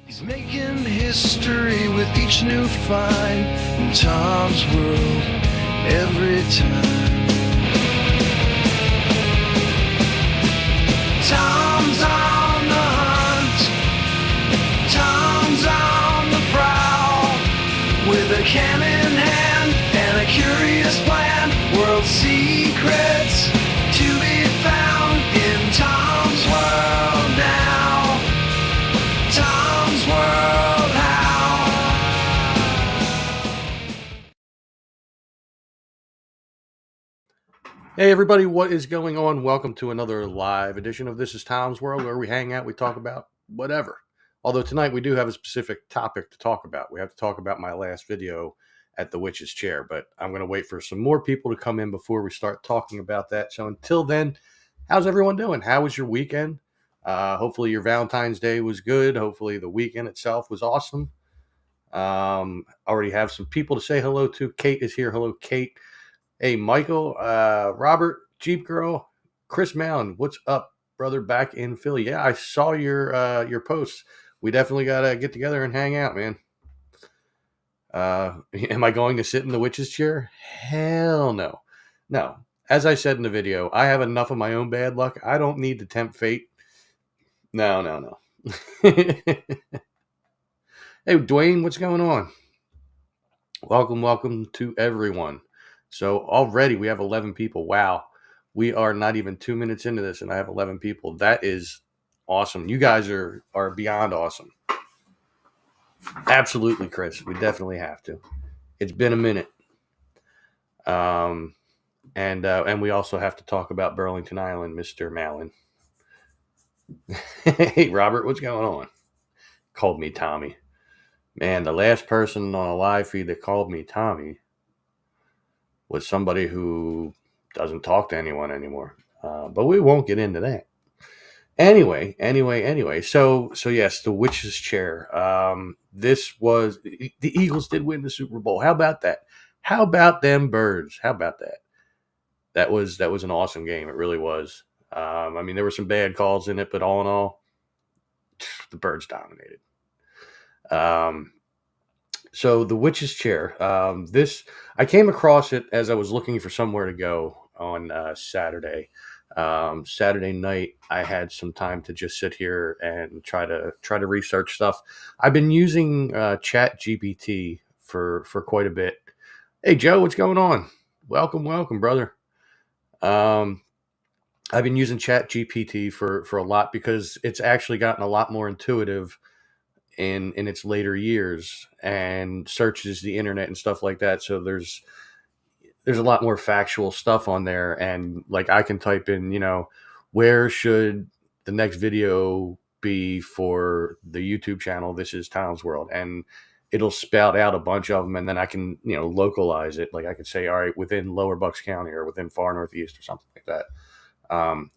He's making history with each new find in Tom's world every time. Tom's on the hunt. Tom's on the prowl. With a can in hand and a curious plan. World secrets to be found in Tom's world now. Tom's World How. Hey everybody, what is going on? Welcome to another live edition of This is Tom's World, where we hang out, we talk about whatever. Although tonight we do have a specific topic to talk about. We have to talk about my last video at the Witch's Chair, but I'm going to wait for some more people to come in before we start talking about that. So until then, how's everyone doing? How was your weekend? Hopefully your Valentine's Day was good. Hopefully the weekend itself was awesome. Already have some people to say hello to. Kate is here. Hello, Kate. Hey, Michael, Robert, Jeep Girl, Chris Mound, what's up, brother? Back in Philly. Yeah, I saw your posts. We definitely gotta get together and hang out, man. Am I going to sit in the witch's chair? Hell no. No. As I said in the video, I have enough of my own bad luck. I don't need to tempt fate. No. Hey, Dwayne, what's going on? Welcome to everyone. So already we have 11 people. Wow. We are not even 2 minutes into this and I have 11 people. That is awesome. You guys are beyond awesome. Absolutely, Chris. We definitely have to. It's been a minute. And we also have to talk about Burlington Island, Mr. Mallon. Hey, Robert, what's going on? Called me Tommy. Man, the last person on a live feed that called me Tommy was somebody who doesn't talk to anyone anymore. But we won't get into that. Anyway. So yes, the Witch's Chair. This was the Eagles did win the Super Bowl. How about that? How about them birds? How about that? That was an awesome game. It really was. I mean, there were some bad calls in it, but all in all, the birds dominated. So the Witch's Chair. This I came across it as I was looking for somewhere to go on Saturday. Saturday night, I had some time to just sit here and try to research stuff. I've been using Chat GPT for quite a bit. Hey Joe, what's going on? Welcome, brother. I've been using Chat GPT for a lot because it's actually gotten a lot more intuitive in its later years and searches the internet and stuff like that. So there's a lot more factual stuff on there, and like I can type in, where should the next video be for the YouTube channel? This is Tom's World, and it'll spout out a bunch of them, and then I can localize it. Like I could say, all right, within Lower Bucks County or within Far Northeast or something like that.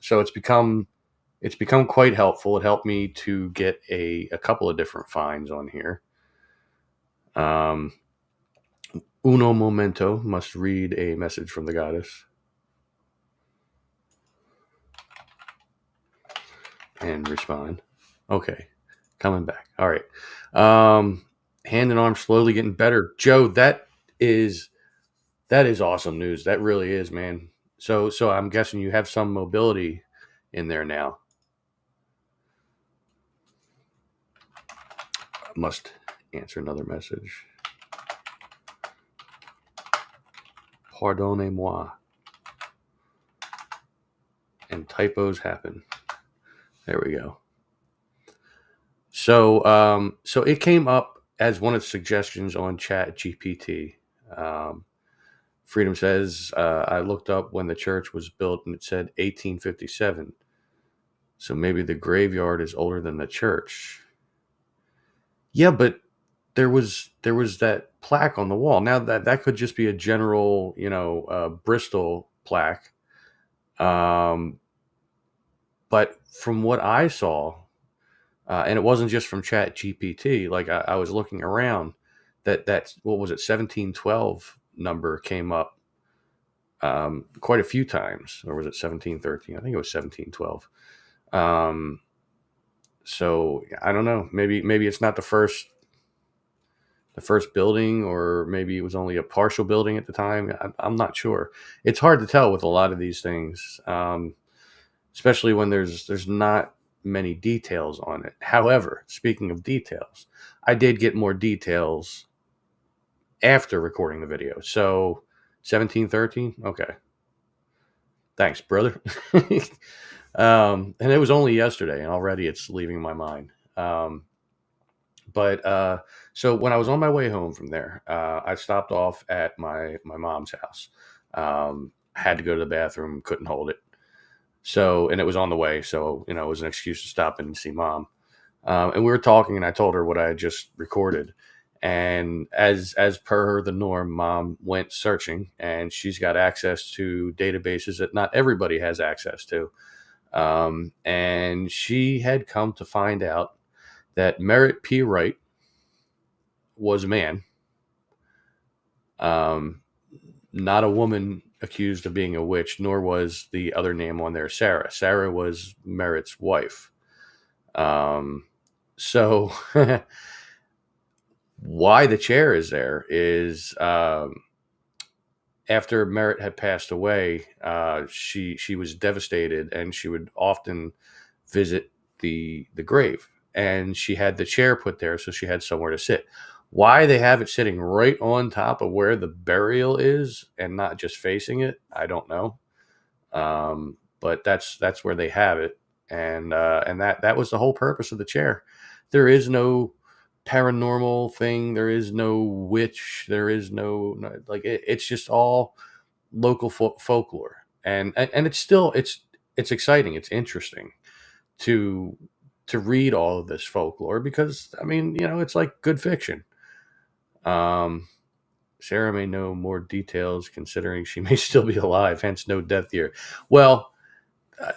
So it's become quite helpful. It helped me to get a couple of different finds on here. Uno momento, must read a message from the goddess. And respond. Okay, coming back. All right. Hand and arm slowly getting better. Joe, that is awesome news. That really is, man. So I'm guessing you have some mobility in there now. Must answer another message. Pardonnez-moi. And typos happen. There we go. So it came up as one of the suggestions on Chat GPT. Freedom says, I looked up when the church was built and it said 1857. So maybe the graveyard is older than the church. Yeah, but there was that plaque on the wall. Now that could just be a general, Bristol plaque. But from what I saw, and it wasn't just from Chat GPT, like I was looking around, that what was it, 1712 number came up quite a few times. Or was it 1713? I think it was 1712. So I don't know. Maybe it's not the first building, or maybe it was only a partial building at the time. I'm not sure. It's hard to tell with a lot of these things, especially when there's not many details on it. However, speaking of details, I did get more details after recording the video. So 1713, okay. Thanks, brother. And it was only yesterday, and already it's leaving my mind. But so when I was on my way home from there, I stopped off at my mom's house. Had to go to the bathroom, couldn't hold it. So, and it was on the way, so it was an excuse to stop and see mom. And we were talking, and I told her what I had just recorded. And as per the norm, mom went searching, and she's got access to databases that not everybody has access to. And she had come to find out that Merritt P. Wright was a man, um, not a woman accused of being a witch, nor was the other name on there Sarah. Sarah was Merritt's wife. So why the chair is there is after Merritt had passed away, she was devastated, and she would often visit the grave, and she had the chair put there so she had somewhere to sit. Why they have it sitting right on top of where the burial is and not just facing it, I don't know. But that's where they have it, and that was the whole purpose of the chair. There is no paranormal thing. There is no witch. There is like it's just all local folklore, and it's exciting. It's interesting to read all of this folklore because I mean it's like good fiction. Um, Sarah may know more details considering she may still be alive, hence no death year. Well,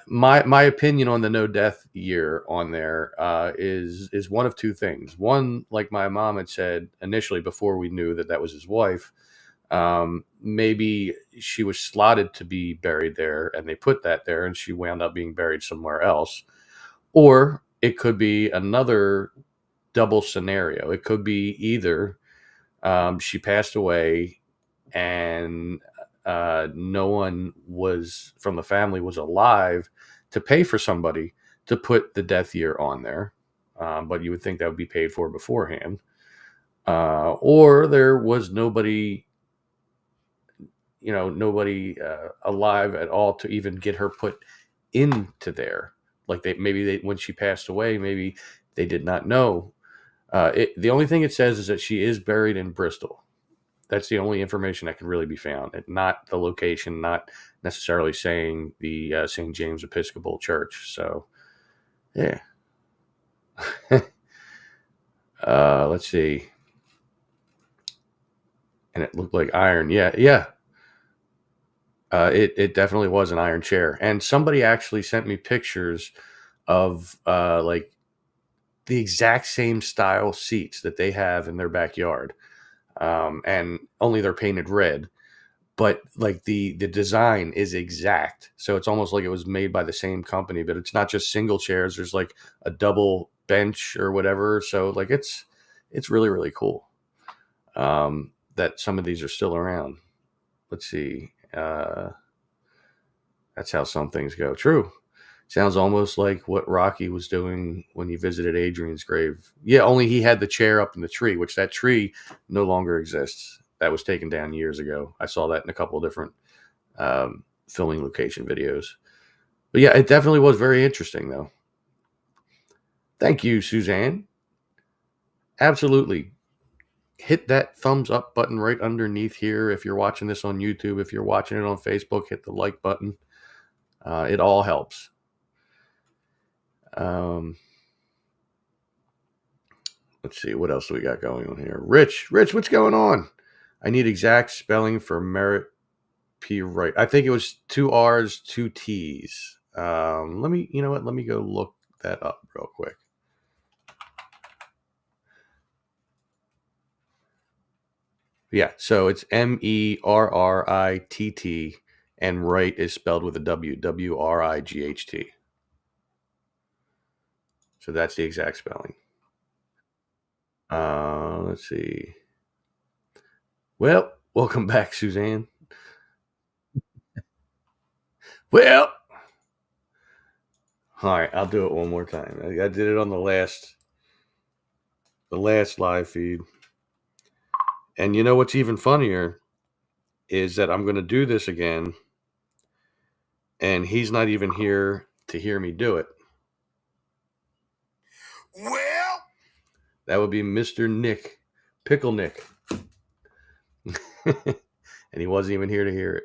my opinion on the no death year on there is one of two things. One, like my mom had said initially before we knew that was his wife, maybe she was slotted to be buried there, and they put that there, and she wound up being buried somewhere else. Or it could be another double scenario. It could be either she passed away and no one was from the family was alive to pay for somebody to put the death year on there, but you would think that would be paid for beforehand, or there was nobody alive at all to even get her put into there. Like they when she passed away, maybe they did not know. The only thing it says is that she is buried in Bristol. That's the only information that can really be found, and not the location, not necessarily saying the St. James Episcopal Church. So, yeah. Let's see. And it looked like iron. Yeah, yeah. It definitely was an iron chair, and somebody actually sent me pictures of like the exact same style seats that they have in their backyard, and only they're painted red. But like the design is exact, so it's almost like it was made by the same company. But it's not just single chairs. There's like a double bench or whatever. So like it's really really cool that some of these are still around. Let's see. That's how some things go. True. Sounds almost like what Rocky was doing when he visited Adrian's grave. Yeah, only he had the chair up in the tree, which that tree no longer exists. That was taken down years ago. I saw that in a couple of different filming location videos. But yeah, it definitely was very interesting, though. Thank you, Suzanne. Absolutely. Hit that thumbs up button right underneath here. If you're watching this on YouTube, if you're watching it on Facebook, hit the like button. It all helps. Let's see, what else do we got going on here? Rich, what's going on? I need exact spelling for Merritt P. Wright. I think it was 2 R's, 2 T's. Let me go look that up real quick. Yeah, so it's Merritt, and Wright is spelled with a W, Wright. So that's the exact spelling. Let's see. Well, welcome back, Suzanne. Well, all right, I'll do it one more time. I did it on the last live feed. And you know what's even funnier is that I'm going to do this again, and he's not even here to hear me do it. Well, That would be Mr. Nick, Pickle Nick. And he wasn't even here to hear it.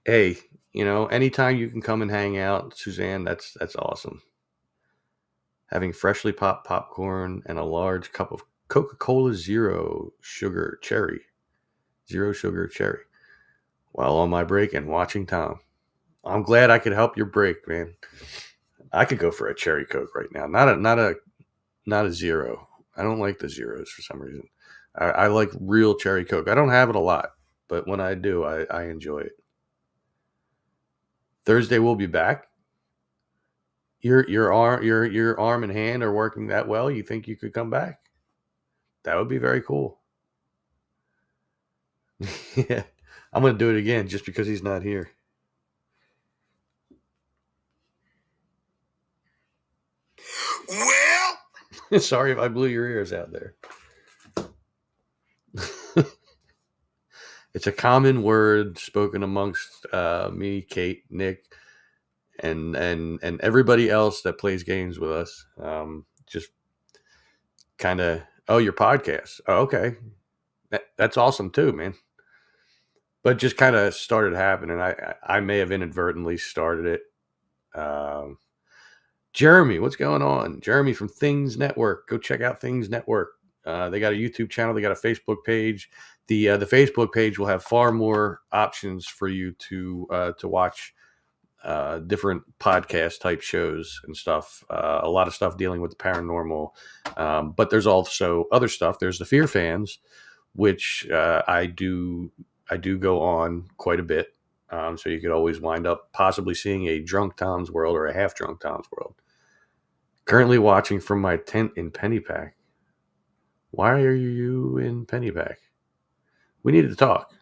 Hey, anytime you can come and hang out, Suzanne, that's awesome. Having freshly popped popcorn and a large cup of Coca-Cola Zero Sugar Cherry while on my break and watching Tom. I'm glad I could help your break, man. I could go for a cherry Coke right now. Not a zero. I don't like the zeros for some reason. I like real cherry Coke. I don't have it a lot, but when I do, I enjoy it. Thursday we'll be back. Your arm and hand are working that well. You think you could come back? That would be very cool. Yeah, I'm gonna do it again just because he's not here. well, Sorry if I blew your ears out there. It's a common word spoken amongst me, Kate, Nick, and everybody else that plays games with us. Just kind of, oh, your podcast. Oh, okay, that's awesome too, man. But just kind of started happening. I may have inadvertently started it. Jeremy, what's going on? Jeremy from Things Network. Go check out Things Network. They got a YouTube channel. They got a Facebook page. The Facebook page will have far more options for you to watch different podcast type shows and stuff. A lot of stuff dealing with the paranormal, but there's also other stuff. There's the Fear Fans, which I do go on quite a bit. So you could always wind up possibly seeing a drunk Tom's World or a half drunk Tom's World. Currently watching from my tent in Pennypack. Why are you in Pennypack? We needed to talk.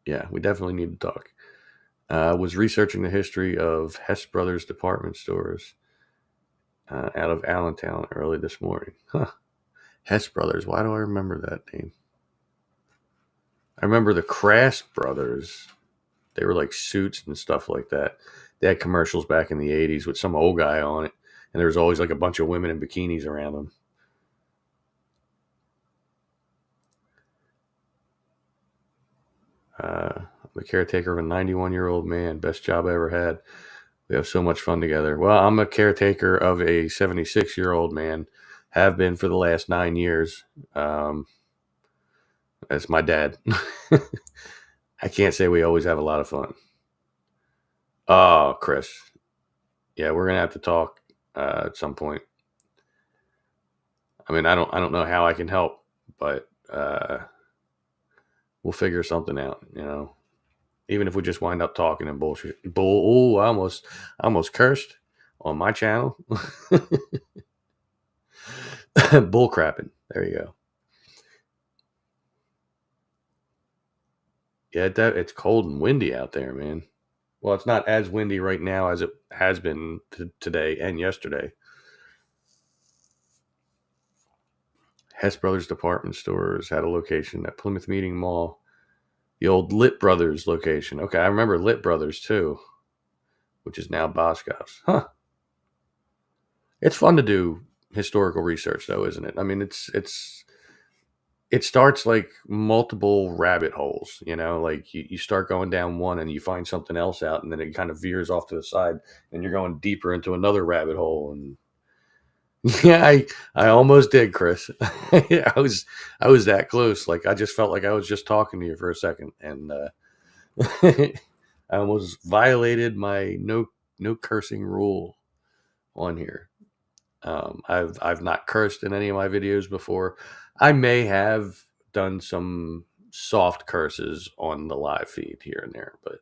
Yeah, we definitely need to talk. Was researching the history of Hess Brothers department stores out of Allentown early this morning. Huh. Hess Brothers. Why do I remember that name? I remember the Crass Brothers. They were like suits and stuff like that. They had commercials back in the 80s with some old guy on it. And there was always like a bunch of women in bikinis around them. The caretaker of a 91-year-old man. Best job I ever had. We have so much fun together. Well, I'm a caretaker of a 76-year-old man. Have been for the last 9 years. That's my dad. I can't say we always have a lot of fun. Oh, Chris. Yeah, we're gonna have to talk at some point. I mean, I don't know how I can help, but we'll figure something out. Even if we just wind up talking and bullshit. I almost cursed on my channel. Bull crapping. There you go. Yeah, it's cold and windy out there, man. Well, it's not as windy right now as it has been today and yesterday. Hess Brothers department stores had a location at Plymouth Meeting Mall. The old Lit Brothers location. Okay, I remember Lit Brothers too, which is now Boscov's. Huh. It's fun to do historical research, though, isn't it? I mean, it starts like multiple rabbit holes. Like you start going down one and you find something else out, and then it kind of veers off to the side, and you're going deeper into another rabbit hole. And yeah, I almost did, Chris. I was that close. Like I just felt like I was just talking to you for a second, and I almost violated my no cursing rule on here. I've not cursed in any of my videos before. I may have done some soft curses on the live feed here and there. But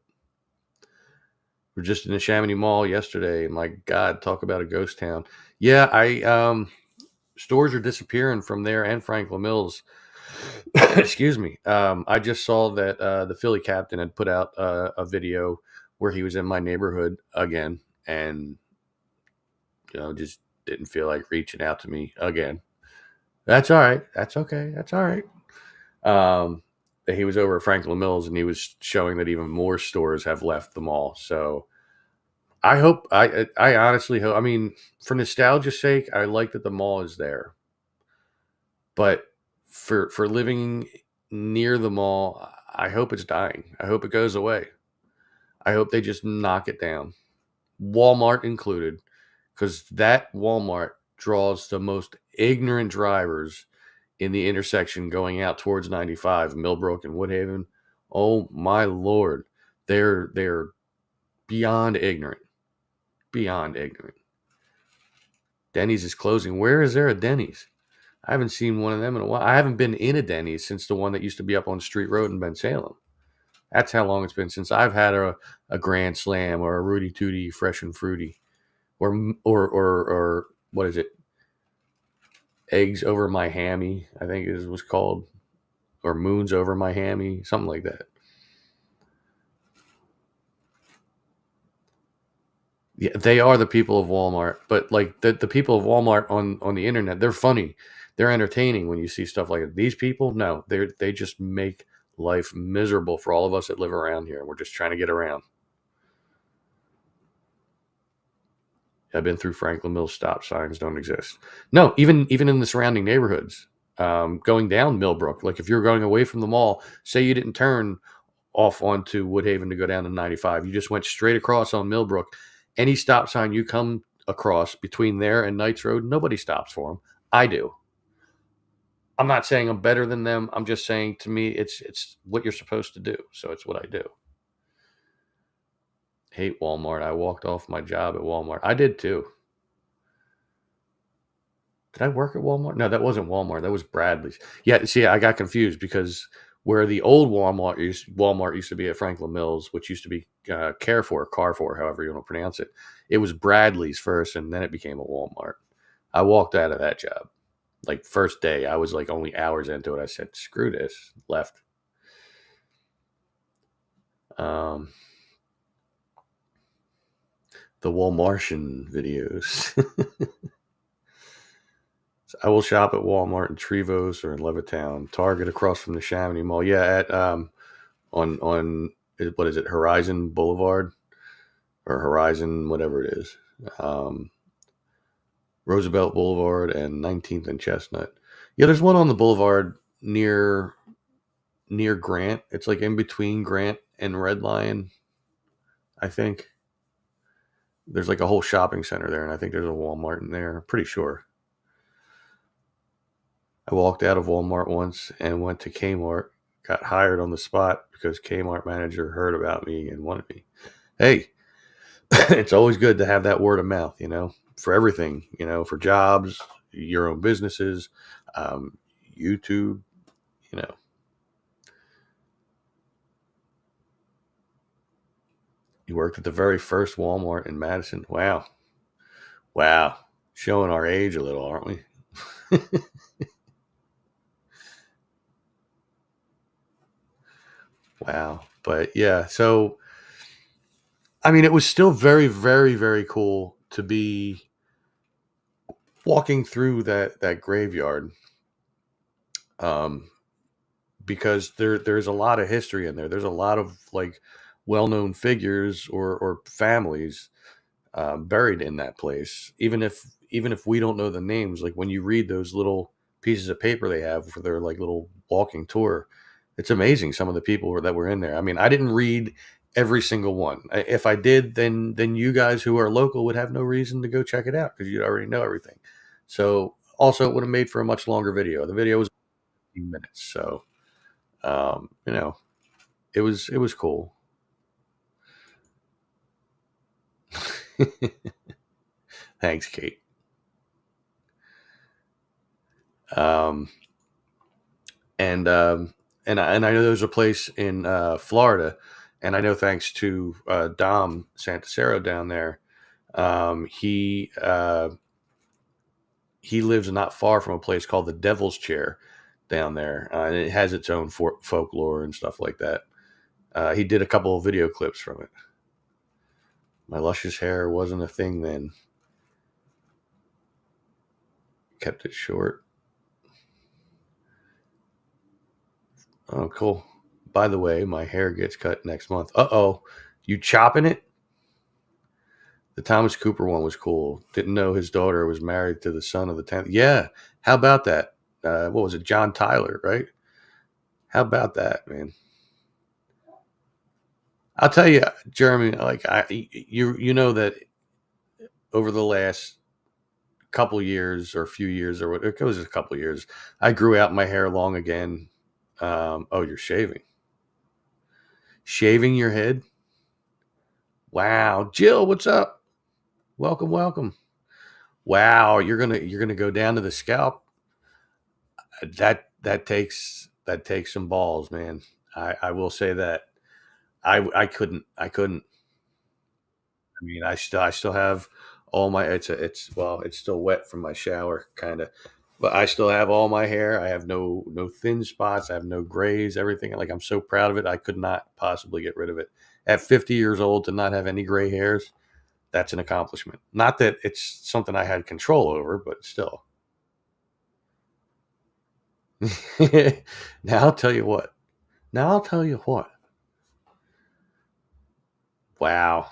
we're just in the Chamonix Mall yesterday. My God, talk about a ghost town. Yeah, stores are disappearing from there and Franklin Mills. Excuse me. I just saw that the Philly captain had put out a video where he was in my neighborhood again, and just didn't feel like reaching out to me again. That's all right. That's okay. That's all right. Um, he was over at Franklin Mills, and he was showing that even more stores have left the mall. So I honestly hope. I mean, for nostalgia's sake, I like that the mall is there, but for living near the mall, I hope it's dying. I hope it goes away. I hope they just knock it down, Walmart included, because that Walmart draws the most ignorant drivers in the intersection going out towards 95, Millbrook and Woodhaven. Oh my lord, they're beyond ignorant, beyond ignorant. Denny's is closing. Where is there a Denny's? I haven't seen one of them in a while. I haven't been in a Denny's since the one that used to be up on Street Road in Bensalem. That's how long it's been since I've had a Grand Slam or a Rudy Tooty Fresh and Fruity, or what is it? Eggs over my hammy, I think it was called, or moons over my hammy, something like that. Yeah, they are the people of Walmart, but like the people of Walmart on the internet, they're funny, they're entertaining when you see stuff like that. These people, no, they just make life miserable for all of us that live around here. We're just trying to get around. I've been through Franklin Mills. Stop signs don't exist. No, even in the surrounding neighborhoods, going down Millbrook, like if you're going away from the mall, say you didn't turn off onto Woodhaven to go down to 95, you just went straight across on Millbrook. Any stop sign you come across between there and Knights Road, nobody stops for them. I do. I'm not saying I'm better than them. I'm just saying, to me, it's what you're supposed to do. So it's what I do. Hate Walmart. I walked off my job at Walmart. I did too. Did I work at Walmart? No, that wasn't Walmart. That was Bradley's. Yeah, see, I got confused because where the old Walmart used to be at Franklin Mills, which used to be Carrefour, however you want to pronounce it, it was Bradley's first, and then it became a Walmart. I walked out of that job. Like, first day, I was like only hours into it. I said, screw this, left. Um, the Walmartian videos. I will shop at Walmart in Trevose or in Levittown. Target across from the Chamonix Mall. Yeah, at on what is it, Horizon Boulevard or Horizon, whatever it is, Roosevelt Boulevard and 19th and Chestnut. Yeah, there's one on the boulevard near Grant. It's like in between Grant and Red Lion, I think. There's like a whole shopping center there, and I think there's a Walmart in there. I'm pretty sure. I walked out of Walmart once and went to Kmart, got hired on the spot because Kmart manager heard about me and wanted me. Hey, it's always good to have that word of mouth, for everything, for jobs, your own businesses, YouTube, you know. You worked at the very first Walmart in Madison. Wow. Wow. Showing our age a little, aren't we? Wow. But yeah, so I mean, it was still very, very, very cool to be walking through that graveyard, um, because there's a lot of history in there. There's a lot of like well-known figures or families buried in that place. Even if we don't know the names, like when you read those little pieces of paper they have for their like little walking tour, it's amazing some of the people that were in there. I mean, I didn't read every single one. If I did, then you guys who are local would have no reason to go check it out because you'd already know everything. So also, it would have made for a much longer video. The video was 15 minutes, so um, you know, it was cool. Thanks, Kate. Um, and and I know there's a place in Florida, and I know thanks to Dom Santasero down there, he lives not far from a place called the Devil's Chair down there, and it has its own folklore and stuff like that. He did a couple of video clips from it. My luscious hair wasn't a thing then. Kept it short. Oh, cool. By the way, my hair gets cut next month. Uh-oh. You chopping it? The Thomas Cooper one was cool. Didn't know his daughter was married to the son of the 10th. Yeah. How about that? What was it? John Tyler, right? How about that, man? I'll tell you, Jeremy, you know that over the last couple years or few years or what it was a couple years, I grew out my hair long again. Oh, you're shaving your head? Wow. Jill, what's up? Welcome, welcome. Wow, you're gonna go down to the scalp. That takes some balls, man. I will say that. I couldn't. I mean, I still have all my it's still wet from my shower, kind of, but I still have all my hair. I have no thin spots. I have no grays. Everything, like, I'm so proud of it. I could not possibly get rid of it. At 50 years old, to not have any gray hairs, that's an accomplishment. Not that it's something I had control over, but still. Now I'll tell you what. Now I'll tell you what. Wow,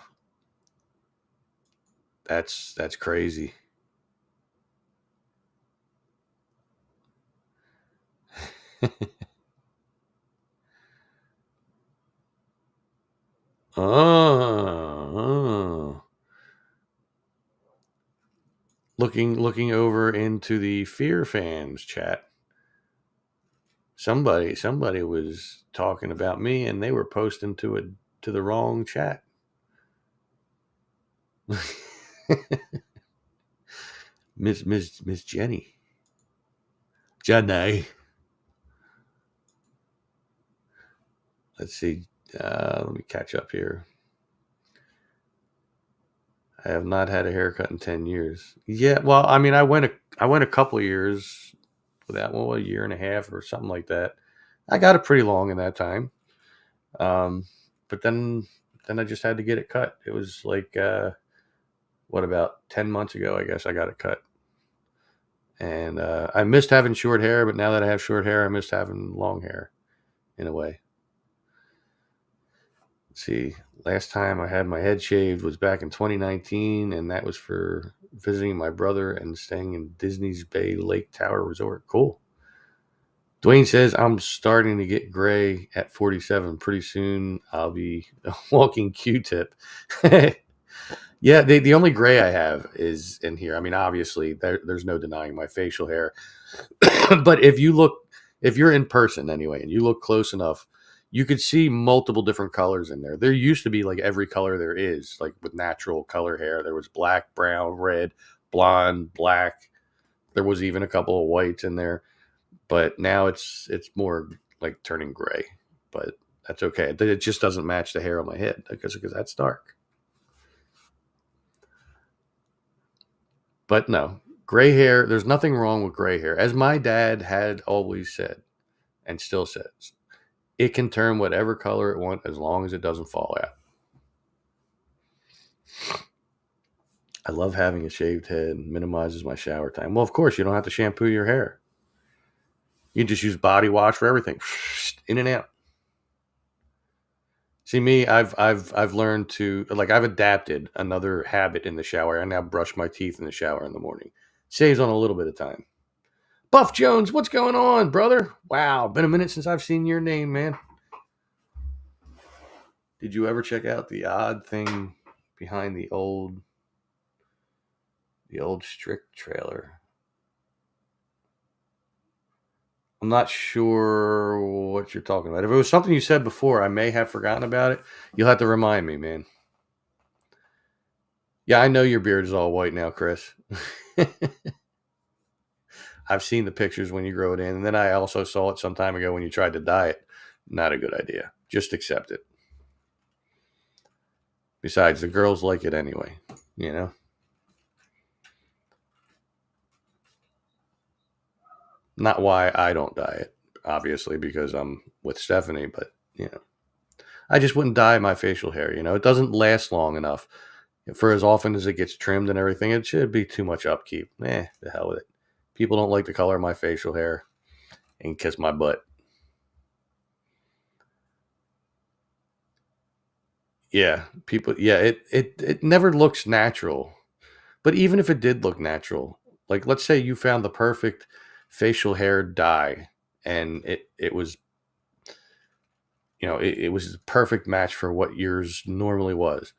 that's crazy. Oh, looking over into the Fear Fans chat. Somebody was talking about me, and they were posting to the wrong chat. Miss Jenny. Let's see. Let me catch up here. I have not had a haircut in 10 years. Yeah, well, I mean, I went a couple years without, well, a year and a half or something like that. I got it pretty long in that time. But then I just had to get it cut. It was like what, about 10 months ago, I guess I got it cut. And I missed having short hair, but now that I have short hair, I missed having long hair in a way. Let's see, last time I had my head shaved was back in 2019, and that was for visiting my brother and staying in Disney's Bay Lake Tower Resort. Cool. Dwayne says, I'm starting to get gray at 47. Pretty soon I'll be a walking Q-tip. Yeah, the only gray I have is in here. I mean, obviously, there's no denying my facial hair. But if you're in person anyway, and you look close enough, you could see multiple different colors in there. There used to be like every color there is, like with natural color hair. There was black, brown, red, blonde, black. There was even a couple of whites in there. But now it's more like turning gray. But that's okay. It just doesn't match the hair on my head because that's dark. But no, gray hair, there's nothing wrong with gray hair. As my dad had always said and still says, it can turn whatever color it wants as long as it doesn't fall out. I love having a shaved head, minimizes my shower time. Well, of course, you don't have to shampoo your hair. You just use body wash for everything. In and out. See me, I've learned to, like, I've adapted another habit in the shower. I now brush my teeth in the shower in the morning. Saves on a little bit of time. Buff Jones, what's going on, brother? Wow, been a minute since I've seen your name, man. Did you ever check out the odd thing behind the old Strict trailer? I'm not sure what you're talking about. If it was something you said before, I may have forgotten about it. You'll have to remind me, man. Yeah, I know your beard is all white now, Chris. I've seen the pictures when you grow it in, and then I also saw it some time ago when you tried to dye it. Not a good idea. Just accept it. Besides, the girls like it anyway, you know? Not why I don't dye it, obviously, because I'm with Stephanie, but, you know, I just wouldn't dye my facial hair, you know? It doesn't last long enough. For as often as it gets trimmed and everything, it should be too much upkeep. The hell with it. People don't like the color of my facial hair and kiss my butt. Yeah, people. Yeah, it never looks natural. But even if it did look natural, like let's say you found the perfect facial hair dye, and it was, you know, it was the perfect match for what yours normally was.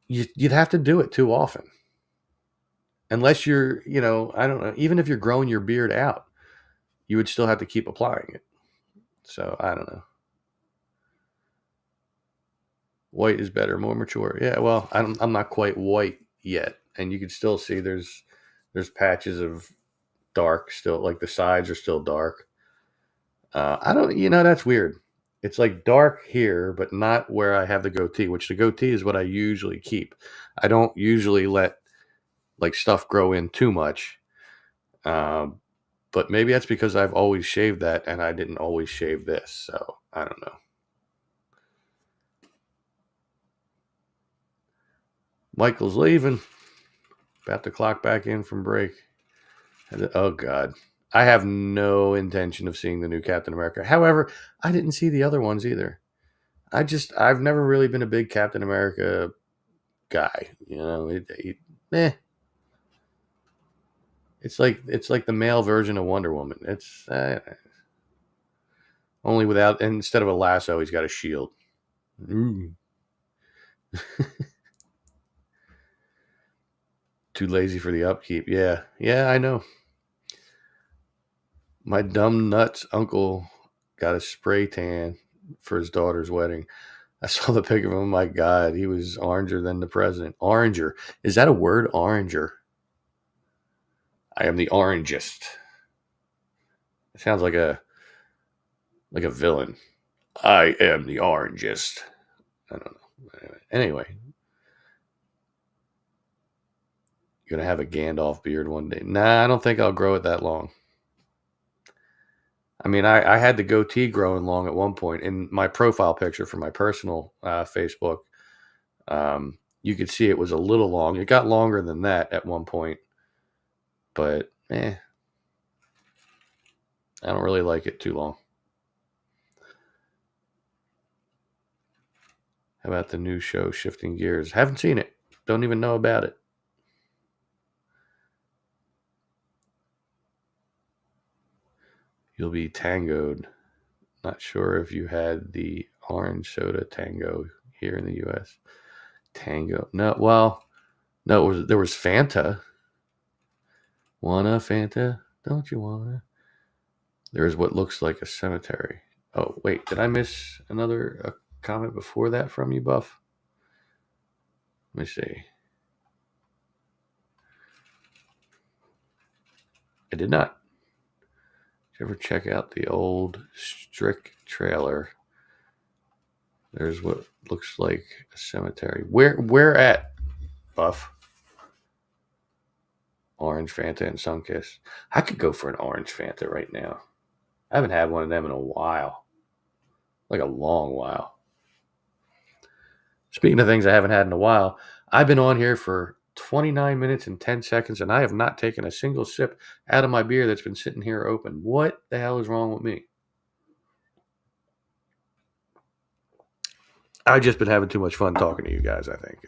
You'd have to do it too often, unless you're, you know, I don't know. Even if you're growing your beard out, you would still have to keep applying it. So I don't know. White is better, more mature. Yeah, well, I'm not quite white yet, and you can still see there's patches of dark still, like the sides are still dark. I don't, you know, that's weird. It's like dark here, but not where I have the goatee, which the goatee is what I usually keep. I don't usually let like stuff grow in too much. Um, but maybe that's because I've always shaved that and I didn't always shave this. So I don't know. Michael's leaving. About to clock back in from break. Oh, God. I have no intention of seeing the new Captain America. However, I didn't see the other ones either. I've never really been a big Captain America guy. You know, eh. It's like the male version of Wonder Woman. It's only without, and instead of a lasso, he's got a shield. Ooh. Too lazy for the upkeep. Yeah, yeah, I know. My dumb nuts uncle got a spray tan for his daughter's wedding. I saw the pic of him. Oh my God, he was oranger than the president. Oranger. Is that a word? Oranger. I am the orangest. It sounds like a villain. I am the orangest. I don't know. Anyway, you're gonna have a Gandalf beard one day. Nah, I don't think I'll grow it that long. I mean, I had the goatee growing long at one point in my profile picture for my personal Facebook. You could see it was a little long. It got longer than that at one point, but I don't really like it too long. How about the new show, Shifting Gears? Haven't seen it. Don't even know about it. You'll be tangoed. Not sure if you had the orange soda tango here in the U.S. Tango. No, well, no, there was Fanta. Wanna Fanta? Don't you wanna? There's what looks like a cemetery. Oh, wait, did I miss another comment before that from you, Buff? Let me see. I did not. Did you ever check out the old Strick trailer? There's what looks like a cemetery. Where at, Buff? Orange Fanta and Sunkiss. I could go for an orange Fanta right now. I haven't had one of them in a while. Like a long while. Speaking of things I haven't had in a while, I've been on here for 29 minutes and 10 seconds, and I have not taken a single sip out of my beer that's been sitting here open. What the hell is wrong with me? I've just been having too much fun talking to you guys, I think.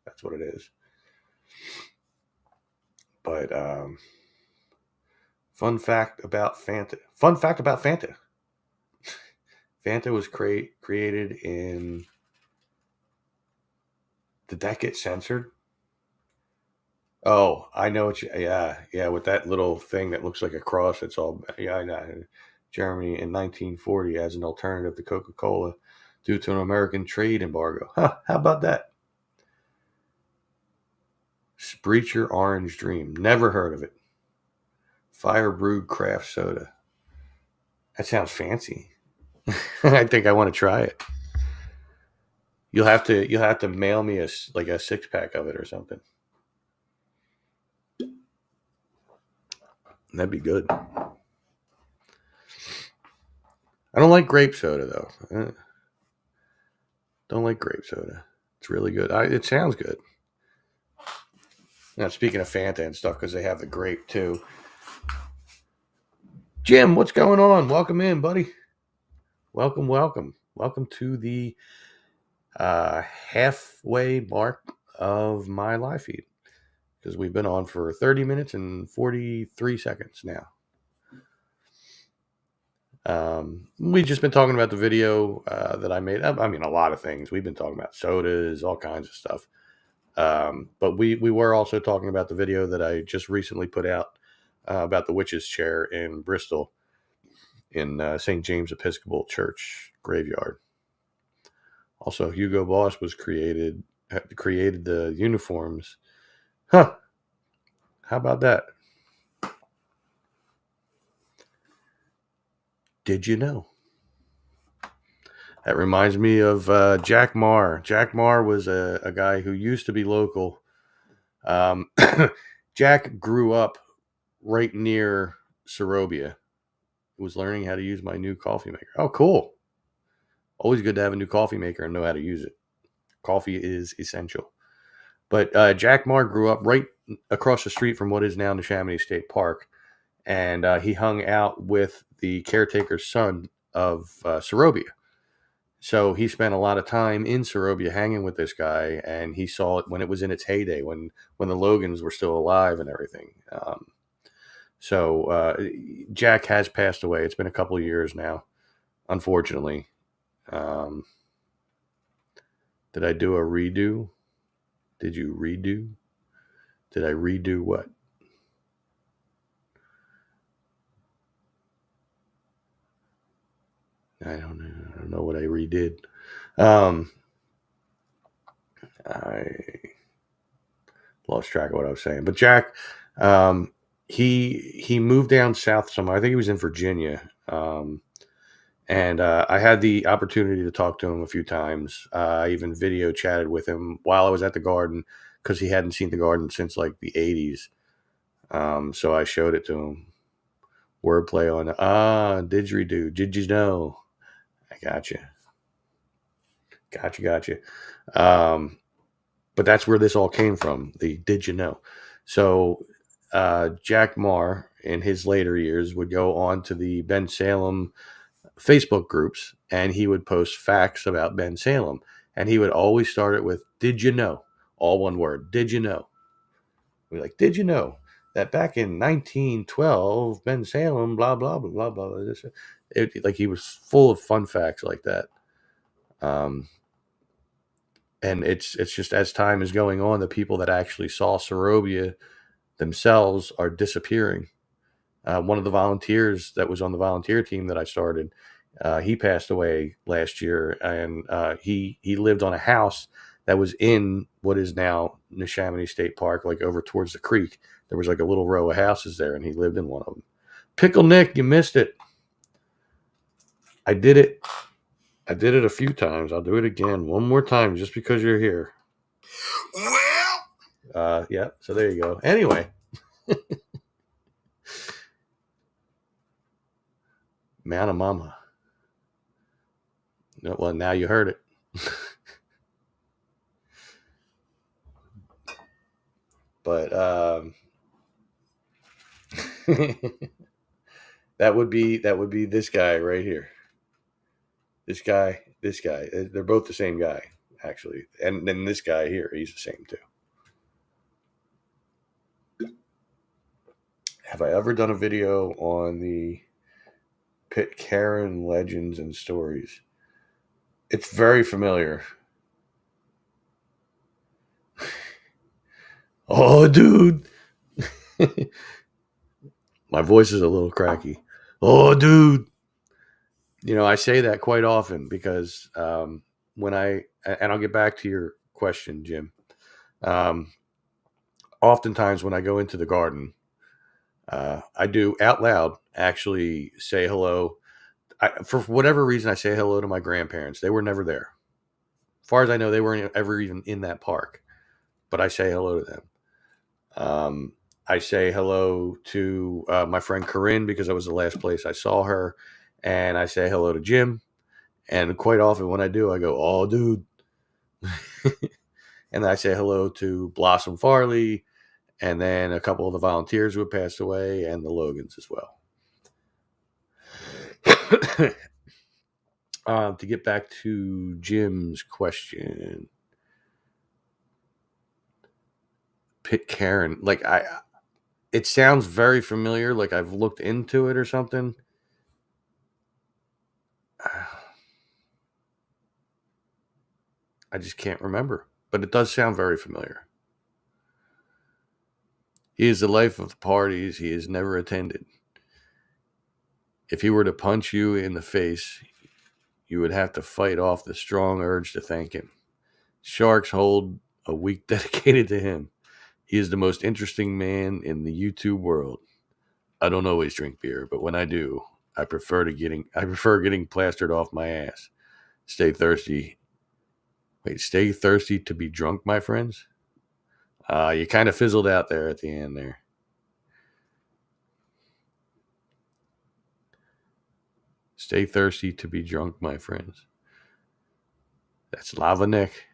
That's what it is. But fun fact about Fanta. Fun fact about Fanta. Fanta was created in. Did that get censored? Oh, I know what you. Yeah, with that little thing that looks like a cross. It's all. Yeah, I know. Germany in 1940 as an alternative to Coca-Cola due to an American trade embargo. Huh, how about that? Spreacher Orange Dream. Never heard of it. Fire brewed craft soda. That sounds fancy. I think I want to try it. You'll have to mail me a 6-pack of it or something. That'd be good. I don't like grape soda though. Don't like grape soda. It's really good. It sounds good. Now, speaking of Fanta and stuff, because they have the grape too. Jim, what's going on? Welcome in, buddy. Welcome to the halfway mark of my live feed, because we've been on for 30 minutes and 43 seconds now. We've just been talking about the video that I made. I mean, a lot of things. We've been talking about sodas, all kinds of stuff. But we were also talking about the video that I just recently put out about the witch's chair in Bristol in St. James Episcopal Church graveyard. Also, Hugo Boss was created the uniforms. Huh. How about that? Did you know? That reminds me of Jack Marr. Jack Marr was a guy who used to be local. Jack grew up right near Sorobia. He was learning how to use my new coffee maker. Oh, cool. Always good to have a new coffee maker and know how to use it. Coffee is essential. But Jack Marr grew up right across the street from what is now Neshaminy State Park. And he hung out with the caretaker's son of Sorobia. So he spent a lot of time in Sorobia hanging with this guy, and he saw it when it was in its heyday, when the Logans were still alive and everything. So Jack has passed away. It's been a couple of years now, unfortunately. Did I do a redo? Did you redo? Did I redo what? I don't know what I redid. I lost track of what I was saying. But Jack, he moved down south somewhere. I think he was in Virginia. And I had the opportunity to talk to him a few times. I even video chatted with him while I was at the garden, because he hadn't seen the garden since like the 80s. So I showed it to him. Wordplay on didgeridoo. Did you know? I gotcha. But that's where this all came from. The did you know? So Jack Marr in his later years would go on to the Ben Salem Facebook groups, and he would post facts about Ben Salem, and he would always start it with "Did you know?" All one word. Did you know? We're like, did you know that back in 1912, Ben Salem, blah blah blah blah blah. Like he was full of fun facts like that. And it's just, as time is going on, the people that actually saw Sorobia themselves are disappearing. One of the volunteers that was on the volunteer team that I started, he passed away last year, and he lived on a house that was in what is now Neshaminy State Park, like over towards the creek. There was like a little row of houses there, and he lived in one of them. Pickle Nick, you missed it. I did it a few times. I'll do it again one more time just because you're here. Well, yeah, so there you go. Anyway. Man of mama. No, well, now you heard it. But that would be this guy right here. This guy. They're both the same guy, actually. And then this guy here, he's the same too. Have I ever done a video on the Pitcairn legends and stories? It's very familiar. Oh, dude. My voice is a little cracky. Oh, dude. You know, I say that quite often because when and I'll get back to your question, Jim. Oftentimes when I go into the garden, I do out loud actually say hello. For whatever reason, I say hello to my grandparents. They were never there. As far as I know, they weren't ever even in that park. But I say hello to them. I say hello to my friend Corinne because that was the last place I saw her. And I say hello to Jim. And quite often when I do, I go, "Oh, dude." And then I say hello to Blossom Farley, and then a couple of the volunteers who have passed away, and the Logans as well. To get back to Jim's question, Pitcairn, it sounds very familiar, like I've looked into it or something. I just can't remember, but it does sound very familiar. He is the life of the parties he has never attended. If he were to punch you in the face, you would have to fight off the strong urge to thank him. Sharks hold a week dedicated to him. He is the most interesting man in the YouTube world. I don't always drink beer, but when I do, I prefer getting plastered off my ass. Stay thirsty. Wait, stay thirsty to be drunk, my friends? You kind of fizzled out there at the end there. Stay thirsty to be drunk, my friends. That's Lava Nick.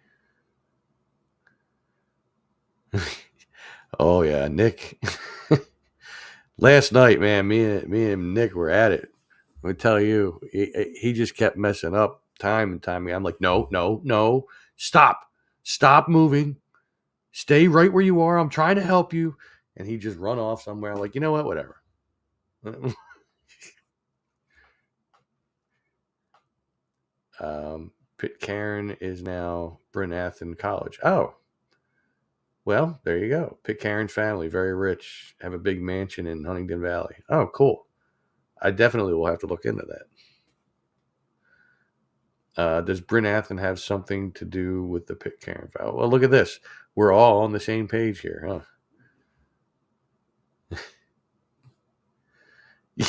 Oh yeah, Nick. Last night, man, me and Nick were at it. I tell you, he just kept messing up time and time again. I'm like, no, stop moving, stay right where you are. I'm trying to help you, and he just run off somewhere. I'm like, you know what, whatever. Pitcairn is now Bryn Athyn College. Oh, well, there you go. Pitcairn's family, very rich, have a big mansion in Huntingdon Valley. Oh, cool. I definitely will have to look into that. Does Bryn Athyn have something to do with the Pitcairn family? Well, look at this. We're all on the same page here, huh?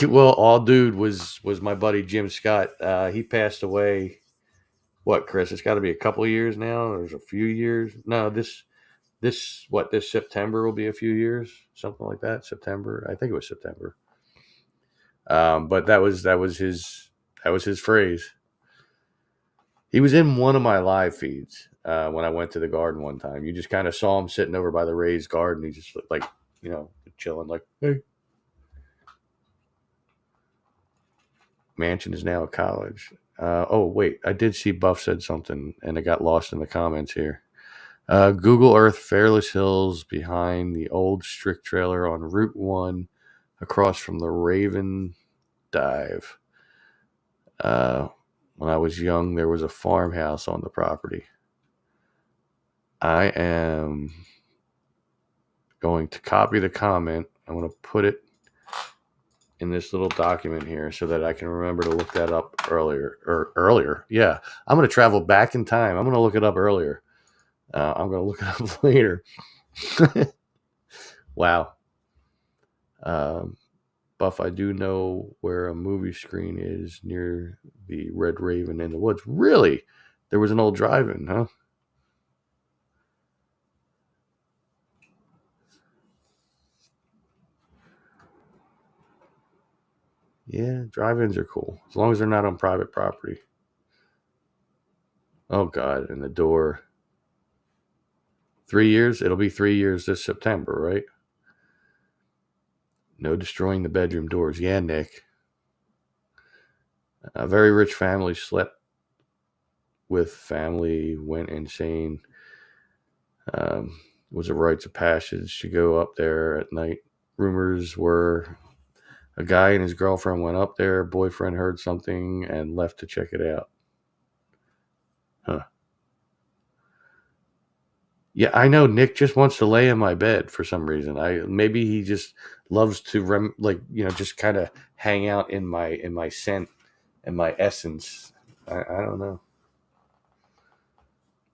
Well, all dude was my buddy Jim Scott. He passed away. What, Chris? It's got to be a couple of years now. There's a few years. No, this September will be a few years, something like that. September, I think it was September. But that was his phrase. He was in one of my live feeds when I went to the garden one time. You just kind of saw him sitting over by the raised garden. He just looked like, chilling, like, hey. Mansion is now a college. Oh, wait. I did see Buff said something, and it got lost in the comments here. Google Earth Fairless Hills behind the old Strict trailer on Route 1 across from the Raven Dive. When I was young, there was a farmhouse on the property. I am going to copy the comment. I'm going to put it in this little document here so that I can remember to look that up earlier. Yeah, I'm going to travel back in time. I'm going to look it up earlier. I'm going to look it up later. Wow. Buff, I do know where a movie screen is near the Red Raven in the woods. Really? There was an old drive-in, huh? Yeah, drive-ins are cool. As long as they're not on private property. Oh, God. And the door. 3 years? It'll be 3 years this September, right? No destroying the bedroom doors. Yeah, Nick. A very rich family slept with family, went insane. Was a rites of passage to go up there at night. Rumors were a guy and his girlfriend went up there. Boyfriend heard something and left to check it out. Huh. Yeah, I know Nick just wants to lay in my bed for some reason. Maybe he just loves to just kind of hang out in my scent and my essence. I don't know.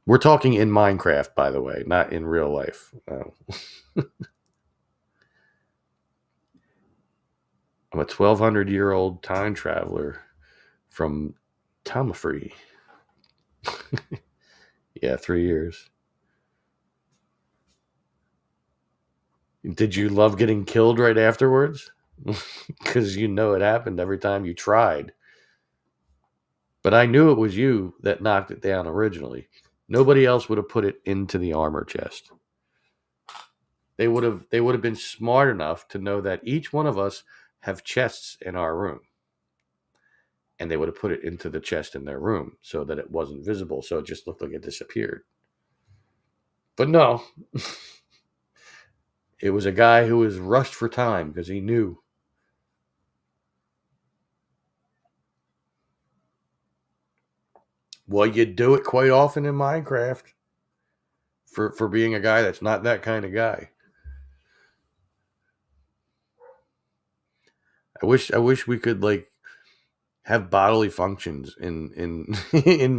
We're talking in Minecraft, by the way, not in real life. I'm a 1,200-year-old time traveler from Tamafree. Yeah, 3 years. Did you love getting killed right afterwards? Because you know it happened every time you tried. But I knew it was you that knocked it down originally. Nobody else would have put it into the armor chest. They would have been smart enough to know that each one of us have chests in our room. And they would have put it into the chest in their room so that it wasn't visible, so it just looked like it disappeared. But no. It was a guy who was rushed for time because he knew. Well, you do it quite often in Minecraft for being a guy that's not that kind of guy. I wish we could like have bodily functions in in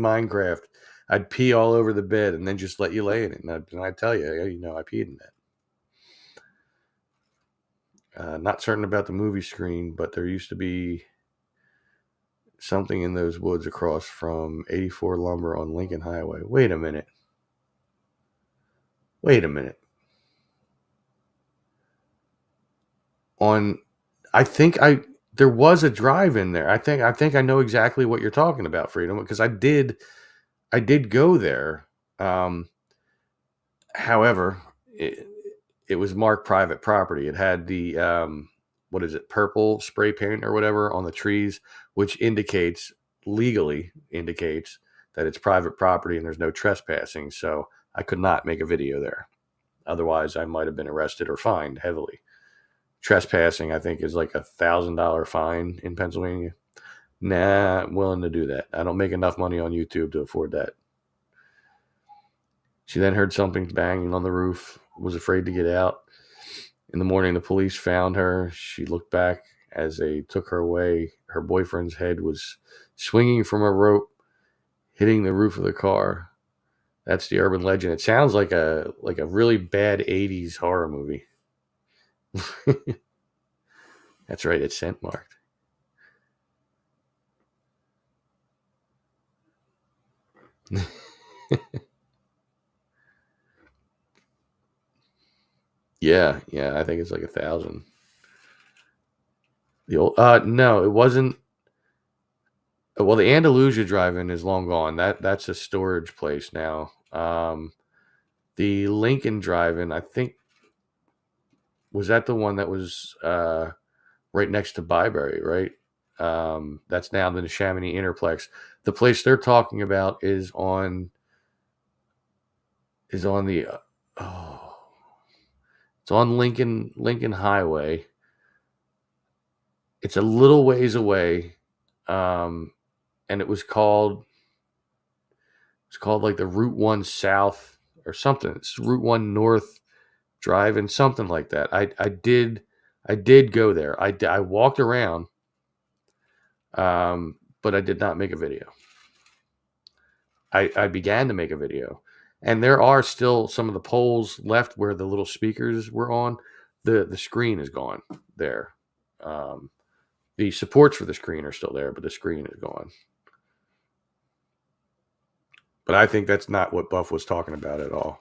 Minecraft. I'd pee all over the bed and then just let you lay in it, and I'd tell you, I peed in that. Not certain about the movie screen, but there used to be something in those woods across from 84 Lumber on Lincoln Highway. Wait a minute. There was a drive in there. I think I know exactly what you're talking about, Freedom, because I did go there. However, it was marked private property. It had the what is it, purple spray paint or whatever on the trees, which legally indicates that it's private property and there's no trespassing. So I could not make a video there. Otherwise, I might have been arrested or fined heavily. Trespassing, I think, is like $1,000 fine in Pennsylvania. Nah, I'm willing to do that. I don't make enough money on YouTube to afford that. She then heard something banging on the roof, was afraid to get out. In the morning, the police found her. She looked back as they took her away. Her boyfriend's head was swinging from a rope, hitting the roof of the car. That's the urban legend. It sounds like a really bad 80s horror movie. That's right, it's scent marked. Yeah, I think it's like 1,000. The old no, it wasn't. Well, the Andalusia drive-in is long gone. That's a storage place now. The Lincoln drive-in, I think, was that the one that was right next to Byberry, right? That's now the Chamonix Interplex. The place they're talking about is on the it's on Lincoln Highway. It's a little ways away, and it was called like the Route 1 South or something. It's Route 1 North Drive and something like that. I did go there. I walked around, but I did not make a video. I began to make a video, and there are still some of the poles left where the little speakers were on. The screen is gone there. The supports for the screen are still there, but the screen is gone. But I think that's not what Buff was talking about at all.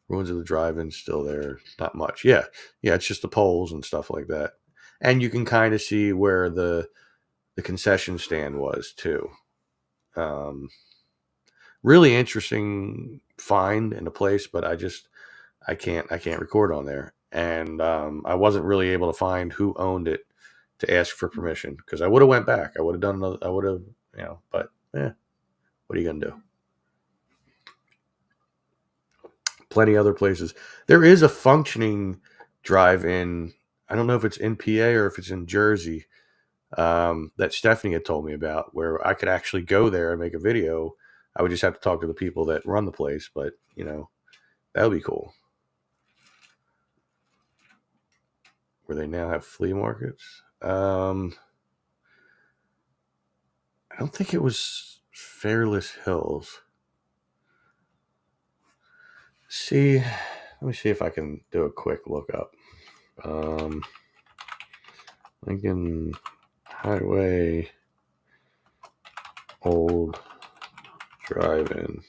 Ruins of the Drive-In still there. Not much. Yeah, it's just the poles and stuff like that. And you can kind of see where the concession stand was too. Really interesting find in a place, but I can't record on there. And I wasn't really able to find who owned it to ask for permission, because I would have went back. I would have done another. I would have, but what are you gonna do? Plenty other places. There is a functioning drive-in. I don't know if it's in PA or if it's in Jersey, that Stephanie had told me about, where I could actually go there and make a video. I would just have to talk to the people that run the place, but that would be cool. Where they now have flea markets. I don't think it was Fairless Hills. Let me see if I can do a quick look up. Lincoln Highway Old drive-in.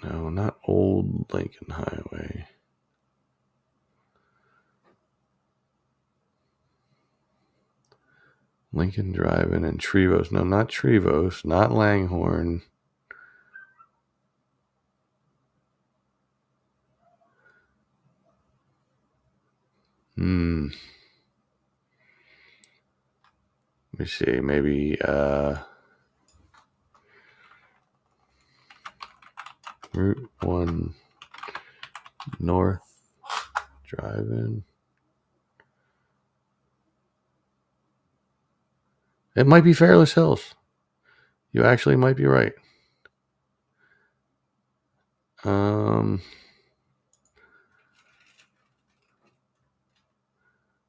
No, not Old Lincoln Highway. Lincoln Drive-In and Trevose. No, not Trevose. Not Langhorne. Let me see. Maybe Route 1 North Drive-In. It might be Fairless Hills. You actually might be right.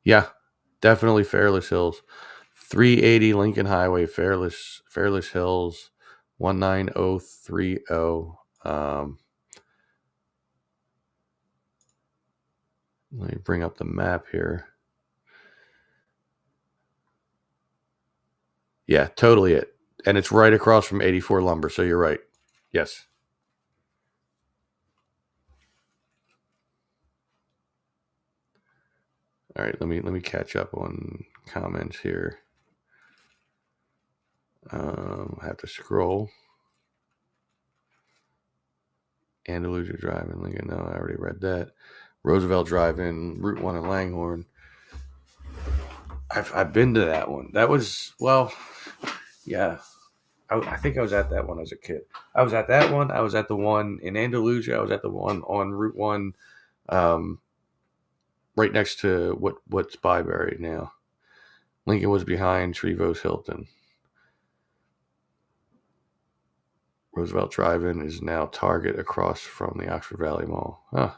Yeah, definitely Fairless Hills. 380 Lincoln Highway, Fairless Hills, 19030. Let me bring up the map here. Yeah, totally it. And it's right across from 84 Lumber, so you're right. Yes. All right, let me catch up on comments here. I have to scroll. Andalusia Drive-In, Lincoln. No, I already read that. Roosevelt Drive-In, Route 1 in Langhorne. I've been to that one. That was, well, yeah. I think I was at that one as a kid. I was at that one. I was at the one in Andalusia. I was at the one on Route 1, right next to what's Byberry now. Lincoln was behind Trevose Hilton. Roosevelt Drive-In is now Target across from the Oxford Valley Mall. Huh.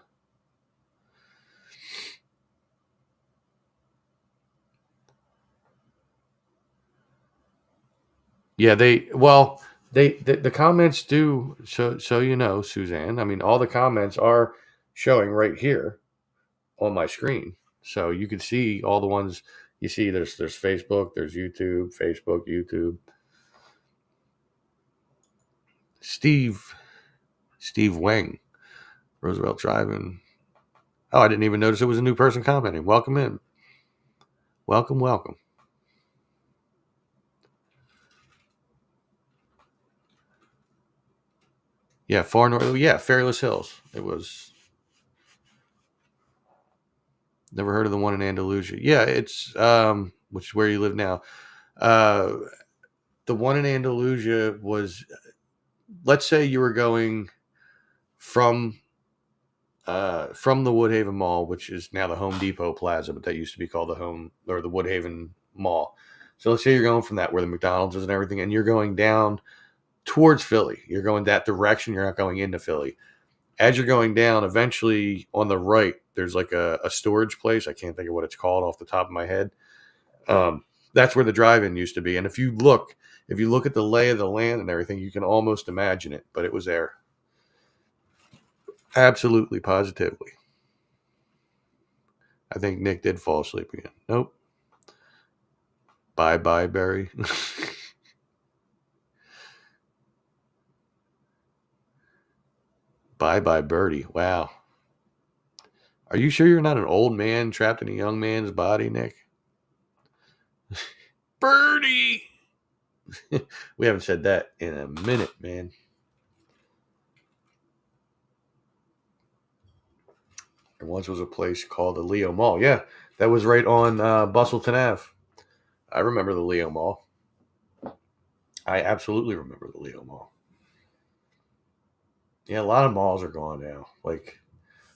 Yeah, the comments do, so you know, Suzanne. I mean, all the comments are showing right here on my screen, so you can see all the ones you see. There's Facebook, there's YouTube, Facebook, YouTube. Steve Wang, Roosevelt Drive-In. Oh, I didn't even notice it was a new person commenting. Welcome in. Welcome. Yeah, far north. Yeah, Fairless Hills. It was. Never heard of the one in Andalusia. Yeah, it's which is where you live now. The one in Andalusia was, let's say you were going from the Woodhaven Mall, which is now the Home Depot Plaza, but that used to be called the Woodhaven Mall. So let's say you're going from that where the McDonald's is and everything, and you're going down towards Philly. You're going that direction. You're not going into Philly. As you're going down, eventually on the right, there's like a storage place. I can't think of what it's called off the top of my head. That's where the drive-in used to be. And if you look at the lay of the land and everything, you can almost imagine it, but it was there. Absolutely, positively. I think Nick did fall asleep again. Nope. Bye, Barry. Bye, Birdie. Wow. Are you sure you're not an old man trapped in a young man's body, Nick? Birdie! We haven't said that in a minute, man. There once was a place called the Leo Mall. Yeah, that was right on Bustleton Ave. I remember the Leo Mall. I absolutely remember the Leo Mall. Yeah, a lot of malls are gone now. Like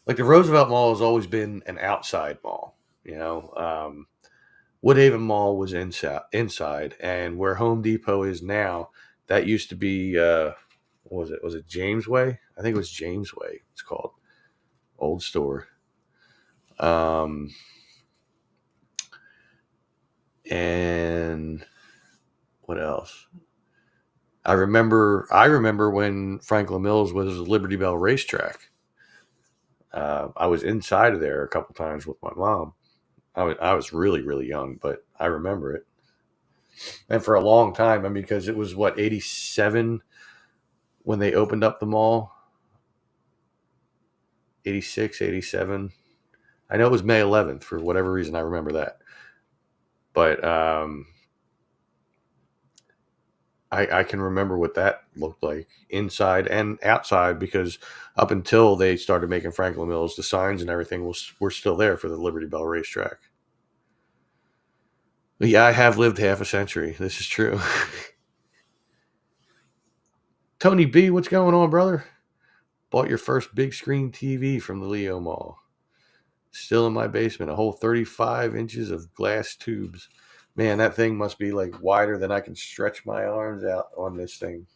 the Roosevelt Mall has always been an outside mall. You know, Woodhaven Mall was inside, and where Home Depot is now, that used to be what was it? Was it James Way? I think it was James Way. It's called old store. And what else? I remember when Franklin Mills was Liberty Bell Racetrack. I was inside of there a couple times with my mom. I was really, really young, but I remember it. And for a long time, I mean, because it was what, 87 when they opened up the mall? 86, 87. I know it was May 11th for whatever reason. I remember that. But I can remember what that looked like inside and outside, because up until they started making Franklin Mills, the signs and everything were still there for the Liberty Bell racetrack. But yeah, I have lived half a century. This is true. Tony B, what's going on, brother? Bought your first big screen TV from the Leo Mall. Still in my basement, a whole 35 inches of glass tubes. Man, that thing must be like wider than I can stretch my arms out on this thing.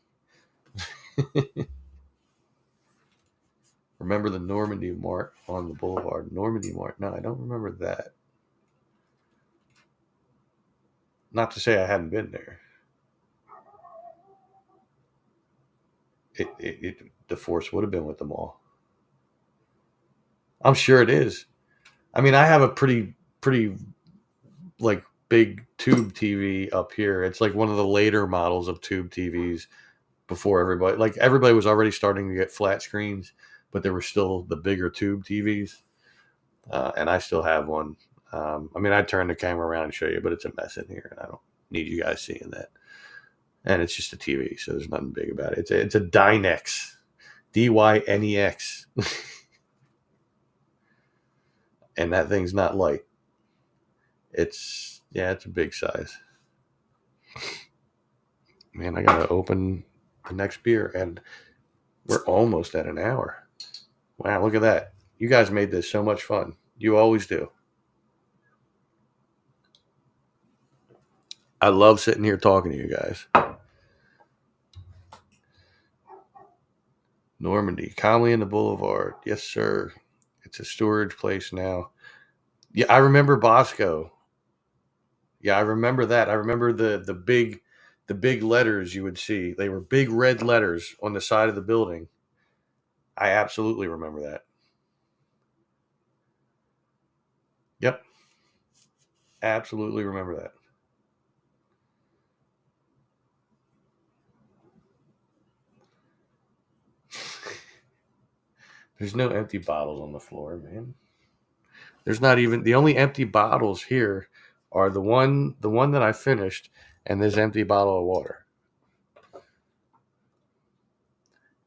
Remember the Normandy Mart on the boulevard? Normandy Mart. No, I don't remember that. Not to say I hadn't been there. The force would have been with them all. I'm sure it is. I mean, I have a pretty like big tube TV up here. It's like one of the later models of tube TVs before everybody was already starting to get flat screens, but there were still the bigger tube TVs, and I still have one. I mean, I'd turn the camera around and show you, but it's a mess in here, and I don't need you guys seeing that. And it's just a TV, so there's nothing big about it. It's a Dynex, Dynex, and that thing's not light. It's a big size. Man, I gotta open the next beer, and we're almost at an hour. Wow, look at that. You guys made this so much fun. You always do. I love sitting here talking to you guys. Normandy, Conley and the Boulevard. Yes, sir. It's a storage place now. Yeah, I remember Bosco. Yeah, I remember that. I remember the big letters you would see. They were big red letters on the side of the building. I absolutely remember that. Yep. Absolutely remember that. There's no empty bottles on the floor, man. There's not even the only empty bottles here are the one that I finished and this empty bottle of water.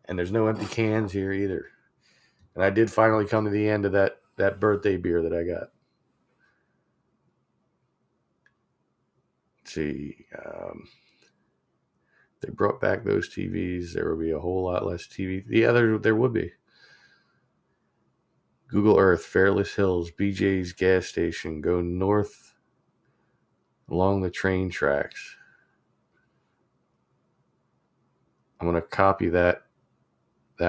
And there's no empty cans here either. And I did finally come to the end of that birthday beer that I got. Let's see. They brought back those TVs. There will be a whole lot less TV. Yeah, there would be. Google Earth, Fairless Hills, BJ's gas station. Go north along the train tracks. I'm going to copy that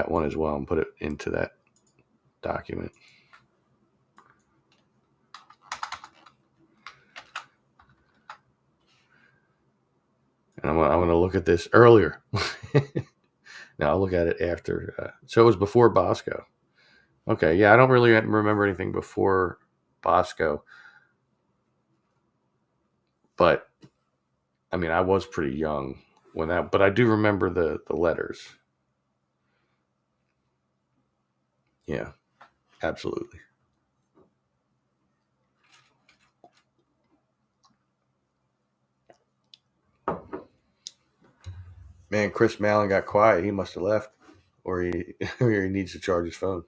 one as well and put it into that document. And I'm going to look at this earlier. Now I'll look at it after. So it was before Bosco. Okay, yeah, I don't really remember anything before Bosco. But, I mean, I was pretty young when that, but I do remember the letters. Yeah, absolutely. Man, Chris Mallon got quiet. He must have left, or he needs to charge his phone,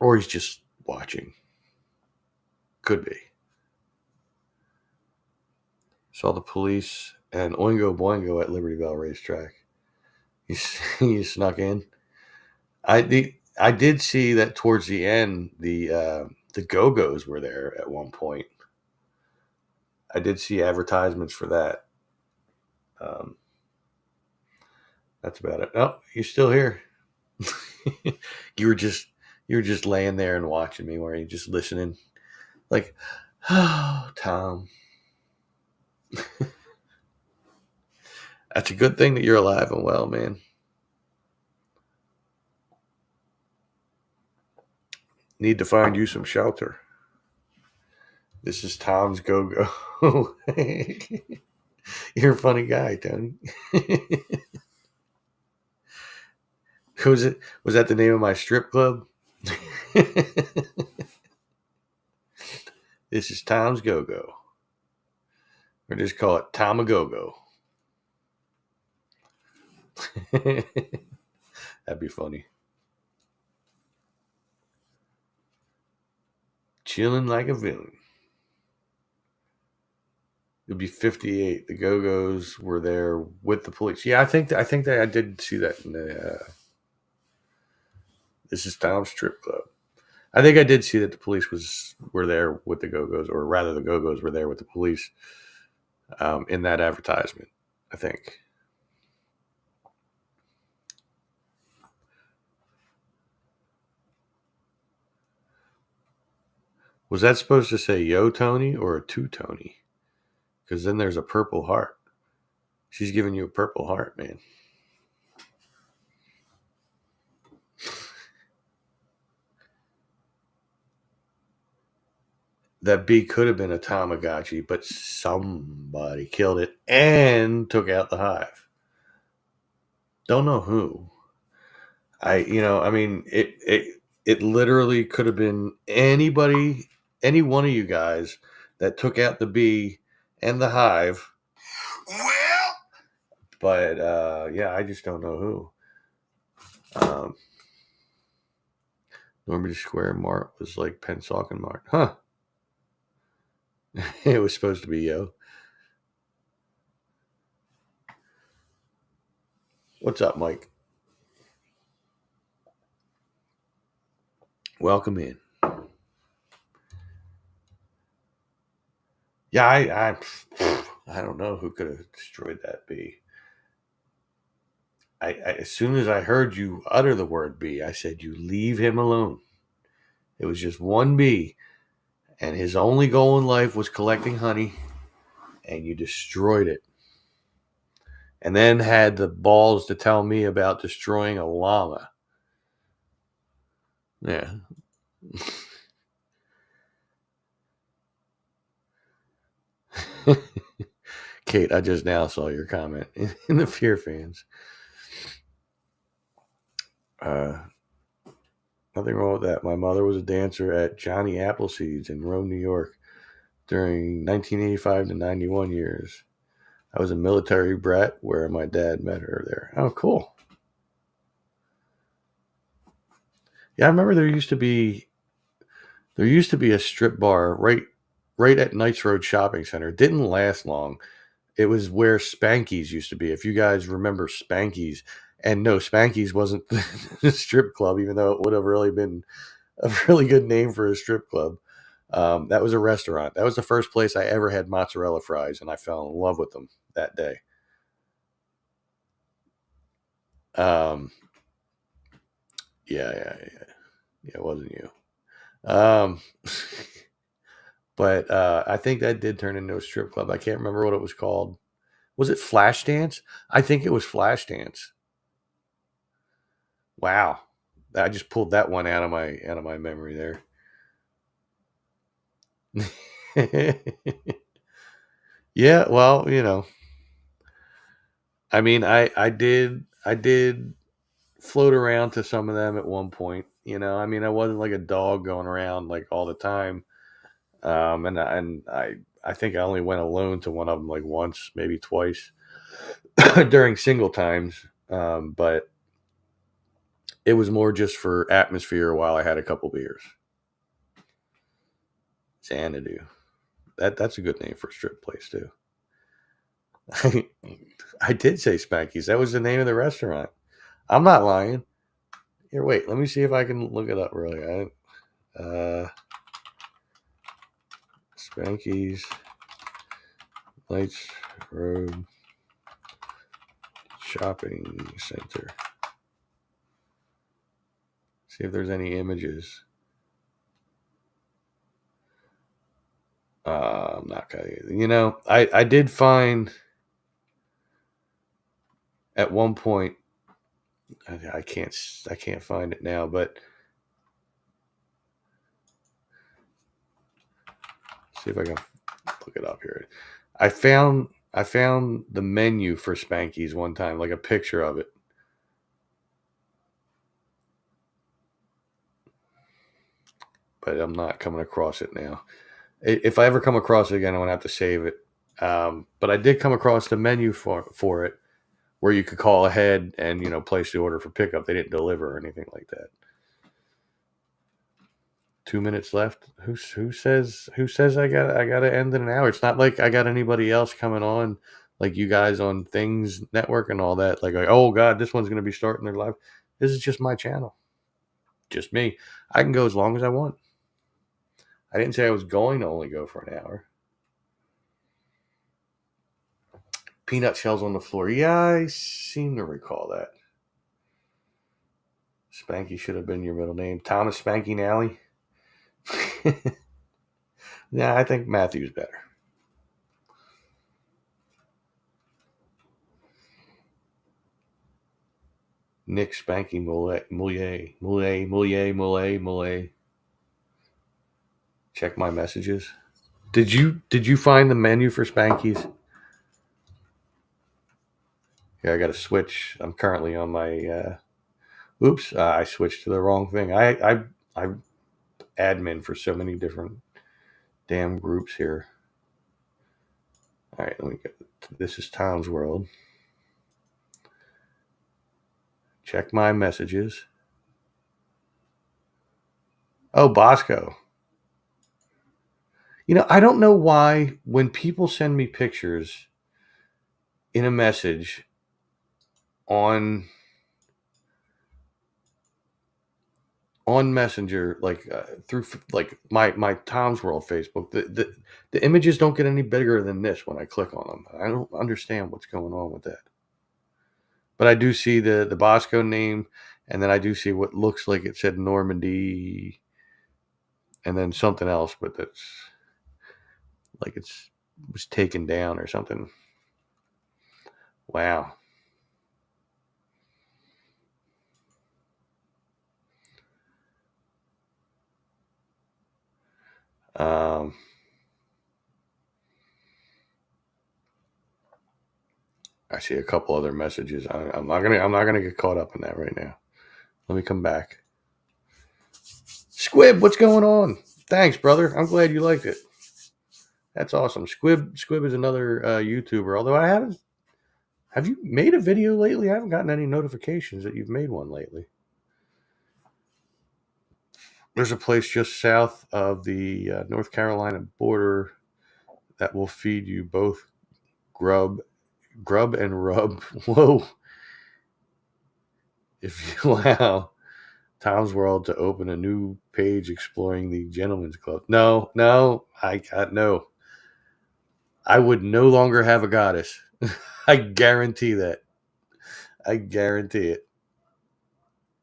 or he's just watching. Could be. Saw the police and Oingo Boingo at Liberty Bell Racetrack. He snuck in. I did see that towards the end, the Go-Go's were there at one point. I did see advertisements for that. That's about it. Oh, you're still here. you were just laying there and watching me, were you just listening? Like, oh, Tom. That's a good thing that you're alive and well, man. Need to find you some shelter. This is Tom's Go Go. You're a funny guy, Tony. Was that the name of my strip club? This is Tom's Go Go. Or just call it Tom a Go Go. That'd be funny. Chilling like a villain. It'd be 58. The Go Go's were there with the police. Yeah, I think that I did see that in the. This is Tom's Strip Club. I think I did see that the police were there with the Go Go's, or rather, the Go Go's were there with the police in that advertisement. I think. Was that supposed to say "Yo Tony" or "To Tony"? Because then there's a purple heart. She's giving you a purple heart, man. That bee could have been a Tamagotchi, but somebody killed it and took out the hive. Don't know who. It literally could have been anybody, any one of you guys that took out the bee and the hive. Well, But yeah, I just don't know who. Normandy Square Mart was like Pennsauken Mart, huh? It was supposed to be Yo. What's up, Mike? Welcome in. Yeah, I don't know who could have destroyed that bee. As soon as I heard you utter the word bee, I said, "You leave him alone." It was just one bee, and his only goal in life was collecting honey, and you destroyed it. And then had the balls to tell me about destroying a llama. Yeah. Kate, I just now saw your comment in the Fear Fans. Nothing wrong with that. My mother was a dancer at Johnny Appleseed's in Rome, New York during 1985 to 91 years. I was a military brat where my dad met her there. Oh, cool. Yeah, I remember there used to be a strip bar right at Knights Road Shopping Center. It didn't last long. It was where Spanky's used to be. If you guys remember Spanky's, and no, Spanky's wasn't the strip club, even though it would have really been a really good name for a strip club. That was a restaurant. That was the first place I ever had mozzarella fries, and I fell in love with them that day. Um, yeah. It wasn't you. Um, but I think that did turn into a strip club. I can't remember what it was called. Was it Flashdance? I think it was Flashdance. Wow, I just pulled that one out of my memory there. Yeah, well, I mean, I did float around to some of them at one point. I mean, I wasn't like a dog going around like all the time. And I think I only went alone to one of them like once, maybe twice during single times. But it was more just for atmosphere while I had a couple beers. Xanadu. That's a good name for a strip place too. I did say Spanky's. That was the name of the restaurant. I'm not lying. Here, wait. Let me see if I can look it up really. Spanky's Knights Road Shopping Center. See if there's any images. I'm not gonna. I did find at one point. I can't find it now, but see if I can look it up here. I found the menu for Spanky's one time, like a picture of it. But I'm not coming across it now. If I ever come across it again, I'm gonna have to save it. But I did come across the menu for it, where you could call ahead and place the order for pickup. They didn't deliver or anything like that. 2 minutes left. Who says I gotta end in an hour? It's not like I got anybody else coming on, like you guys on Things Network and all that. Like, oh God, this one's gonna be starting their live. This is just my channel, just me. I can go as long as I want. I didn't say I was going to only go for an hour. Peanut shells on the floor. Yeah, I seem to recall that. Spanky should have been your middle name. Thomas Spanky Nally. Yeah, I think Matthew's better. Nick Spanky Moulier. Check my messages. Did you find the menu for Spanky's? Yeah, I got to switch. I'm currently on my. Oops, I switched to the wrong thing. I admin for so many different damn groups here. All right, let me get. This is Tom's World. Check my messages. Oh, Bosco. I don't know why when people send me pictures in a message on Messenger, like through like my Tom's World Facebook, the images don't get any bigger than this when I click on them. I don't understand what's going on with that. But I do see the Bosco name, and then I do see what looks like it said Normandy, and then something else, but that's like it was taken down or something. Wow. I see a couple other messages. I'm not gonna get caught up in that right now. Let me come back. Squib, what's going on? Thanks, brother. I'm glad you liked it. That's awesome. Squib is another YouTuber. Although I haven't. Have you made a video lately? I haven't gotten any notifications that you've made one lately. There's a place just south of the North Carolina border that will feed you both grub and rub. Whoa. If you allow Tom's World to open a new page exploring the Gentleman's Club. No, I got no. I would no longer have a goddess. I guarantee that. I guarantee it.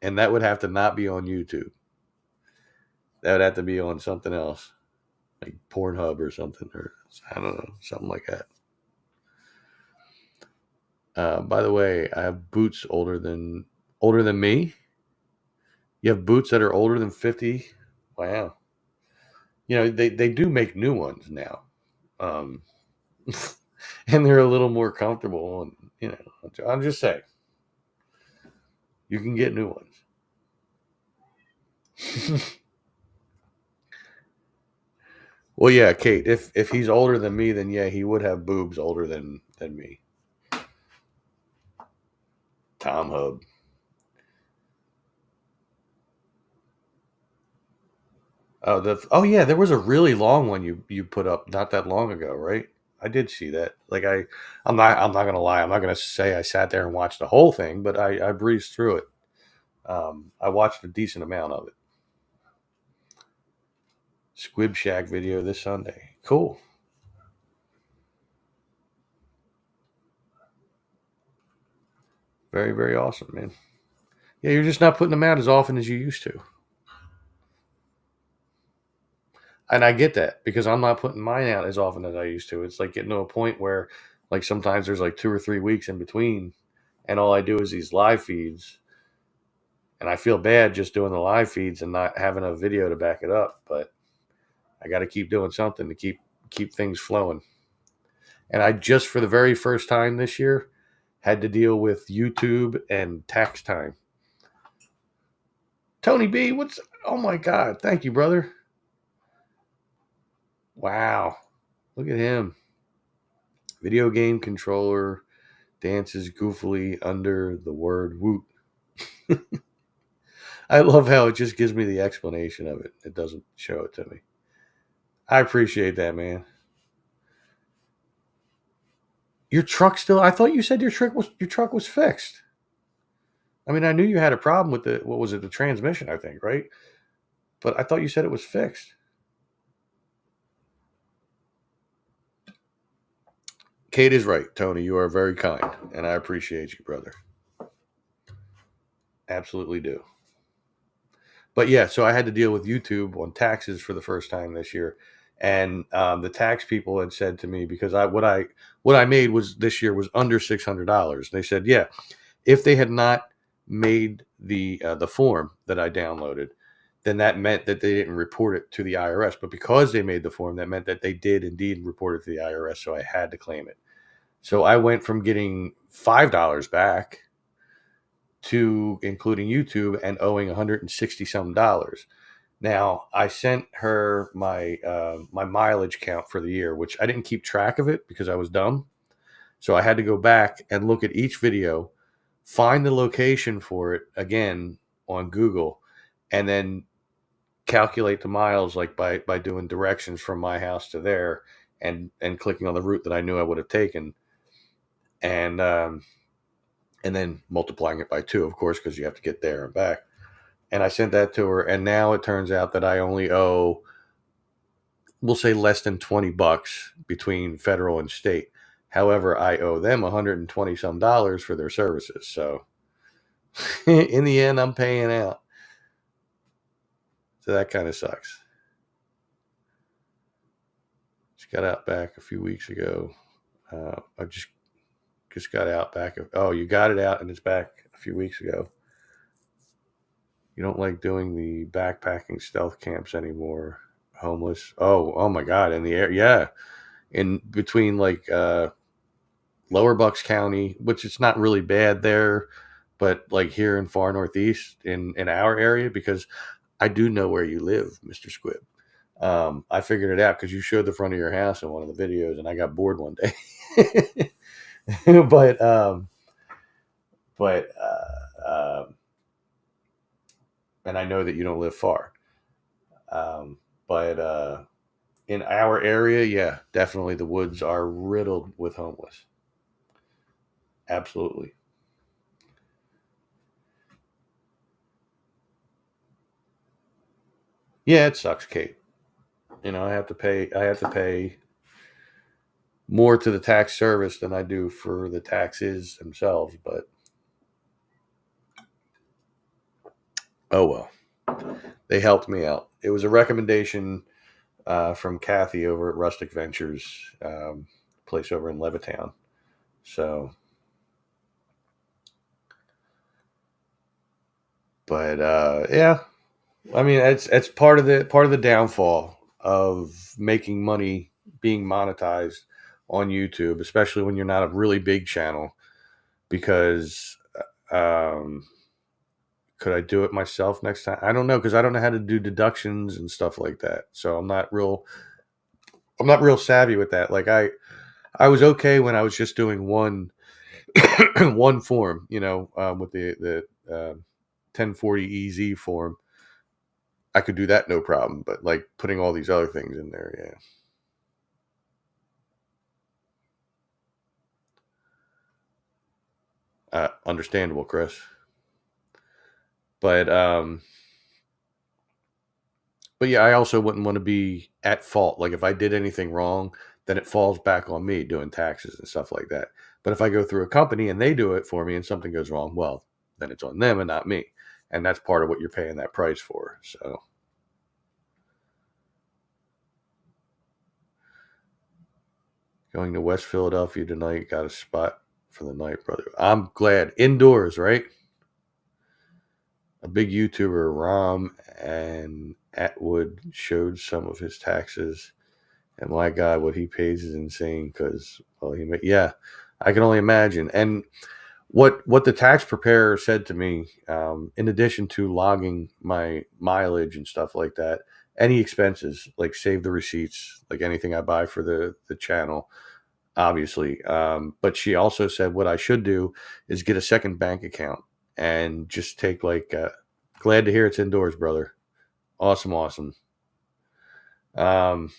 And that would have to not be on YouTube. That would have to be on something else, like Pornhub or something, or I don't know, something like that. By the way, I have boots older than me. You have boots that are older than 50. Wow. They do make new ones now, and they're a little more comfortable. And I'm just saying, you can get new ones. Well, yeah, Kate. If he's older than me, then yeah, he would have boobs older than me. Tom Hub. Oh yeah, there was a really long one you put up not that long ago, right? I did see that. Like I'm not gonna lie. I'm not gonna say I sat there and watched the whole thing, but I breezed through it. I watched a decent amount of it. Squib Shack video this Sunday. Cool. Very, very awesome, man. Yeah, you're just not putting them out as often as you used to. And I get that because I'm not putting mine out as often as I used to. It's like getting to a point where like sometimes there's like 2 or 3 weeks in between and all I do is these live feeds. And I feel bad just doing the live feeds and not having a video to back it up, but I got to keep doing something to keep keep things flowing. And I just, for the very first time this year, had to deal with YouTube and tax time. Tony B, oh my God. Thank you, brother. Wow. Look at him. Video game controller dances goofily under the word woot. I love how it just gives me the explanation of it. It doesn't show it to me. I appreciate that, man. Your truck still? I thought you said your truck was fixed. I mean, I knew you had a problem with the transmission, I think, right? But I thought you said it was fixed. Kate is right, Tony. You are very kind, and I appreciate you, brother. Absolutely do. But yeah, so I had to deal with YouTube on taxes for the first time this year, and the tax people had said to me, because what I made was this year was under $600. They said, yeah, if they had not made the form that I downloaded, then that meant that they didn't report it to the IRS. But because they made the form, that meant that they did indeed report it to the IRS. So I had to claim it. So I went from getting $5 back to including YouTube and owing 160 some dollars. Now I sent her my my mileage count for the year, which I didn't keep track of it because I was dumb. So I had to go back and look at each video, find the location for it again on Google, and then calculate the miles like by doing directions from my house to there and clicking on the route that I knew I would have taken, and then multiplying it by 2, of course, because you have to get there and back. And I sent that to her, and now it turns out that I only owe, we'll say, less than $20 between federal and state. However, I owe them 120 some dollars for their services. So in the end, I'm paying out. So that kind of sucks. Just got out back a few weeks ago. I just got out back. Oh, you got it out and it's back a few weeks ago. You don't like doing the backpacking stealth camps anymore. Homeless. Oh my God. In the air. Yeah. In between like Lower Bucks County, which it's not really bad there, but like here in far northeast in our area, because I do know where you live, Mr. Squib. I figured it out because you showed the front of your house in one of the videos, and I got bored one day. but and I know that you don't live far. But in our area, yeah, definitely the woods are riddled with homeless. Absolutely. Yeah, it sucks, Kate. I have to pay more to the tax service than I do for the taxes themselves, but oh well. They helped me out. It was a recommendation from Kathy over at Rustic Ventures, place over in Levittown. So, but yeah, I mean it's part of the downfall of making money being monetized on YouTube, especially when you're not a really big channel. Because could I do it myself next time? I don't know, because I don't know how to do deductions and stuff like that. So I'm not real savvy with that. Like I was okay when I was just doing one one form, with the 1040 EZ form. I could do that no problem, but like putting all these other things in there, yeah. Understandable, Chris. But yeah, I also wouldn't want to be at fault. Like if I did anything wrong, then it falls back on me doing taxes and stuff like that. But if I go through a company and they do it for me and something goes wrong, well, then it's on them and not me. And that's part of what you're paying that price for. So going to West Philadelphia tonight, got a spot for the night, brother. I'm glad. Indoors, right? A big YouTuber, Ram and Atwood, showed some of his taxes And my God, what he pays is insane because, well, I can only imagine. And what the tax preparer said to me, in addition to logging my mileage and stuff like that, any expenses, like save the receipts, like anything I buy for the channel, obviously. But she also said what I should do is get a second bank account and just take like, glad to hear it's indoors, brother. Awesome, awesome. Um,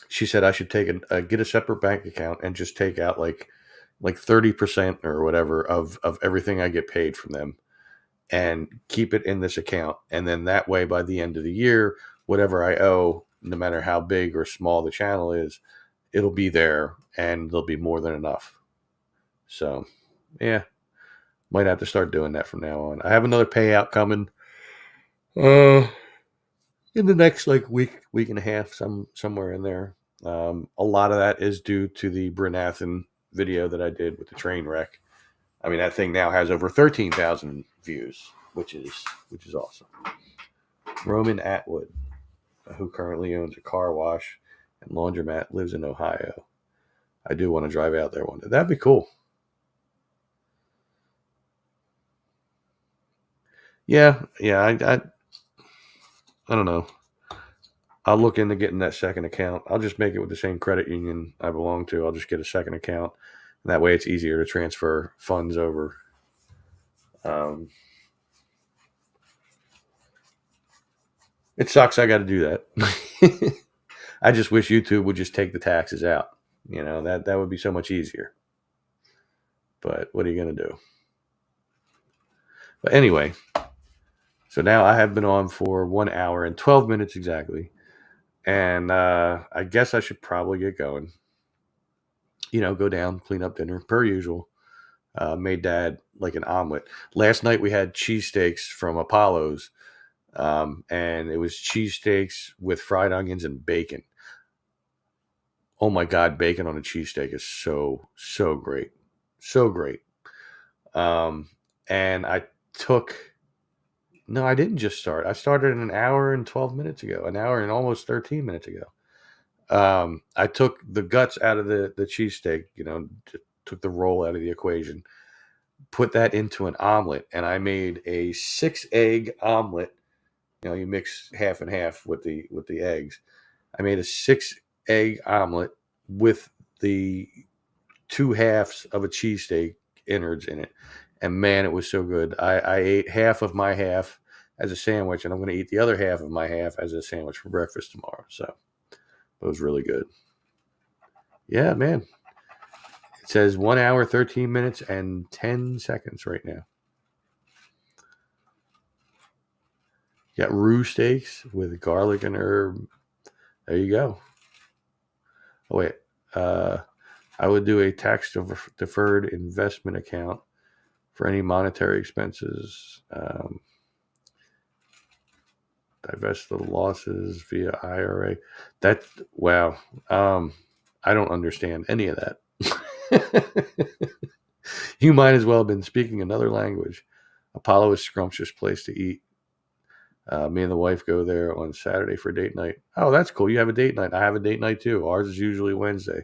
she said I should get a separate bank account and just take out like 30% or whatever of everything I get paid from them and keep it in this account. And then that way, by the end of the year, whatever I owe, no matter how big or small the channel is, it'll be there and there'll be more than enough. So, yeah, might have to start doing that from now on. I have another payout coming uh, in the next like week and a half, somewhere in there. A lot of that is due to the Brynathan video that I did with the train wreck. I mean, that thing now has over 13,000 views, which is awesome. Roman Atwood, who currently owns a car wash and laundromat, lives in Ohio. I do want to drive out there one day. That'd be cool. Yeah, yeah. I don't know. I'll look into getting that second account. I'll just make it with the same credit union I belong to. I'll just get a second account. And that way it's easier to transfer funds over. Um, it sucks I got to do that. I just wish YouTube would just take the taxes out. That would be so much easier. But what are you going to do? But anyway, so now I have been on for 1 hour and 12 minutes exactly. And I guess I should probably get going. Go down, clean up dinner, per usual. Made Dad like an omelet. Last night we had cheesesteaks from Apollo's, and it was cheesesteaks with fried onions and bacon. Oh my God, bacon on a cheesesteak is so great, so great. Um, and I took no, I didn't just start. I started an hour and 12 minutes ago, an hour and almost 13 minutes ago. I took the guts out of the cheesesteak, took the roll out of the equation, put that into an omelet, and I made a 6 egg omelet. You mix half and half with the eggs. I made a 6 egg omelet with the two halves of a cheesesteak innards in it, and man, it was so good. I ate half of my half as a sandwich, and I'm going to eat the other half of my half as a sandwich for breakfast tomorrow. So it was really good. Yeah, man. It says 1 hour, 13 minutes, and 10 seconds right now. Got roux steaks with garlic and herb. There you go. Oh, wait. I would do a tax deferred investment account for any monetary expenses. Divest the losses via IRA. Wow. I don't understand any of that. You might as well have been speaking another language. Apollo is a scrumptious place to eat. Me and the wife go there on Saturday for date night. Oh, that's cool. You have a date night. I have a date night too. Ours is usually Wednesday.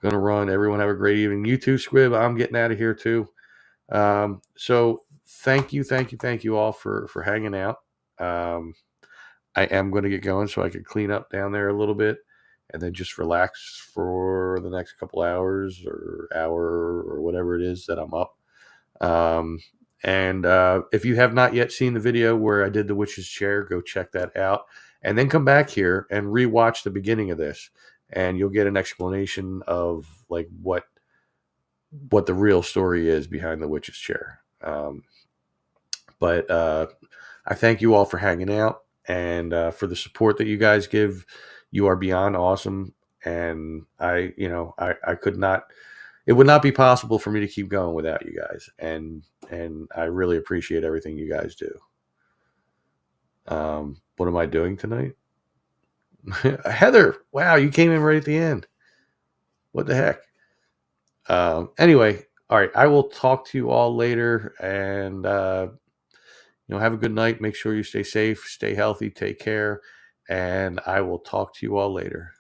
Gonna run. Everyone have a great evening. You too, Squib. I'm getting out of here too. So thank you all for hanging out. I am going to get going so I can clean up down there a little bit and then just relax for the next couple hours or hour or whatever it is that I'm up. And if you have not yet seen the video where I did the witch's chair, go check that out and then come back here and rewatch the beginning of this and you'll get an explanation of like what the real story is behind the witch's chair. But I thank you all for hanging out and for the support that you guys give. You are beyond awesome. And I could not, it would not be possible for me to keep going without you guys. And I really appreciate everything you guys do. What am I doing tonight? Heather, wow, you came in right at the end. What the heck? Anyway, all right, I will talk to you all later and have a good night. Make sure you stay safe, stay healthy, take care. and I will talk to you all later.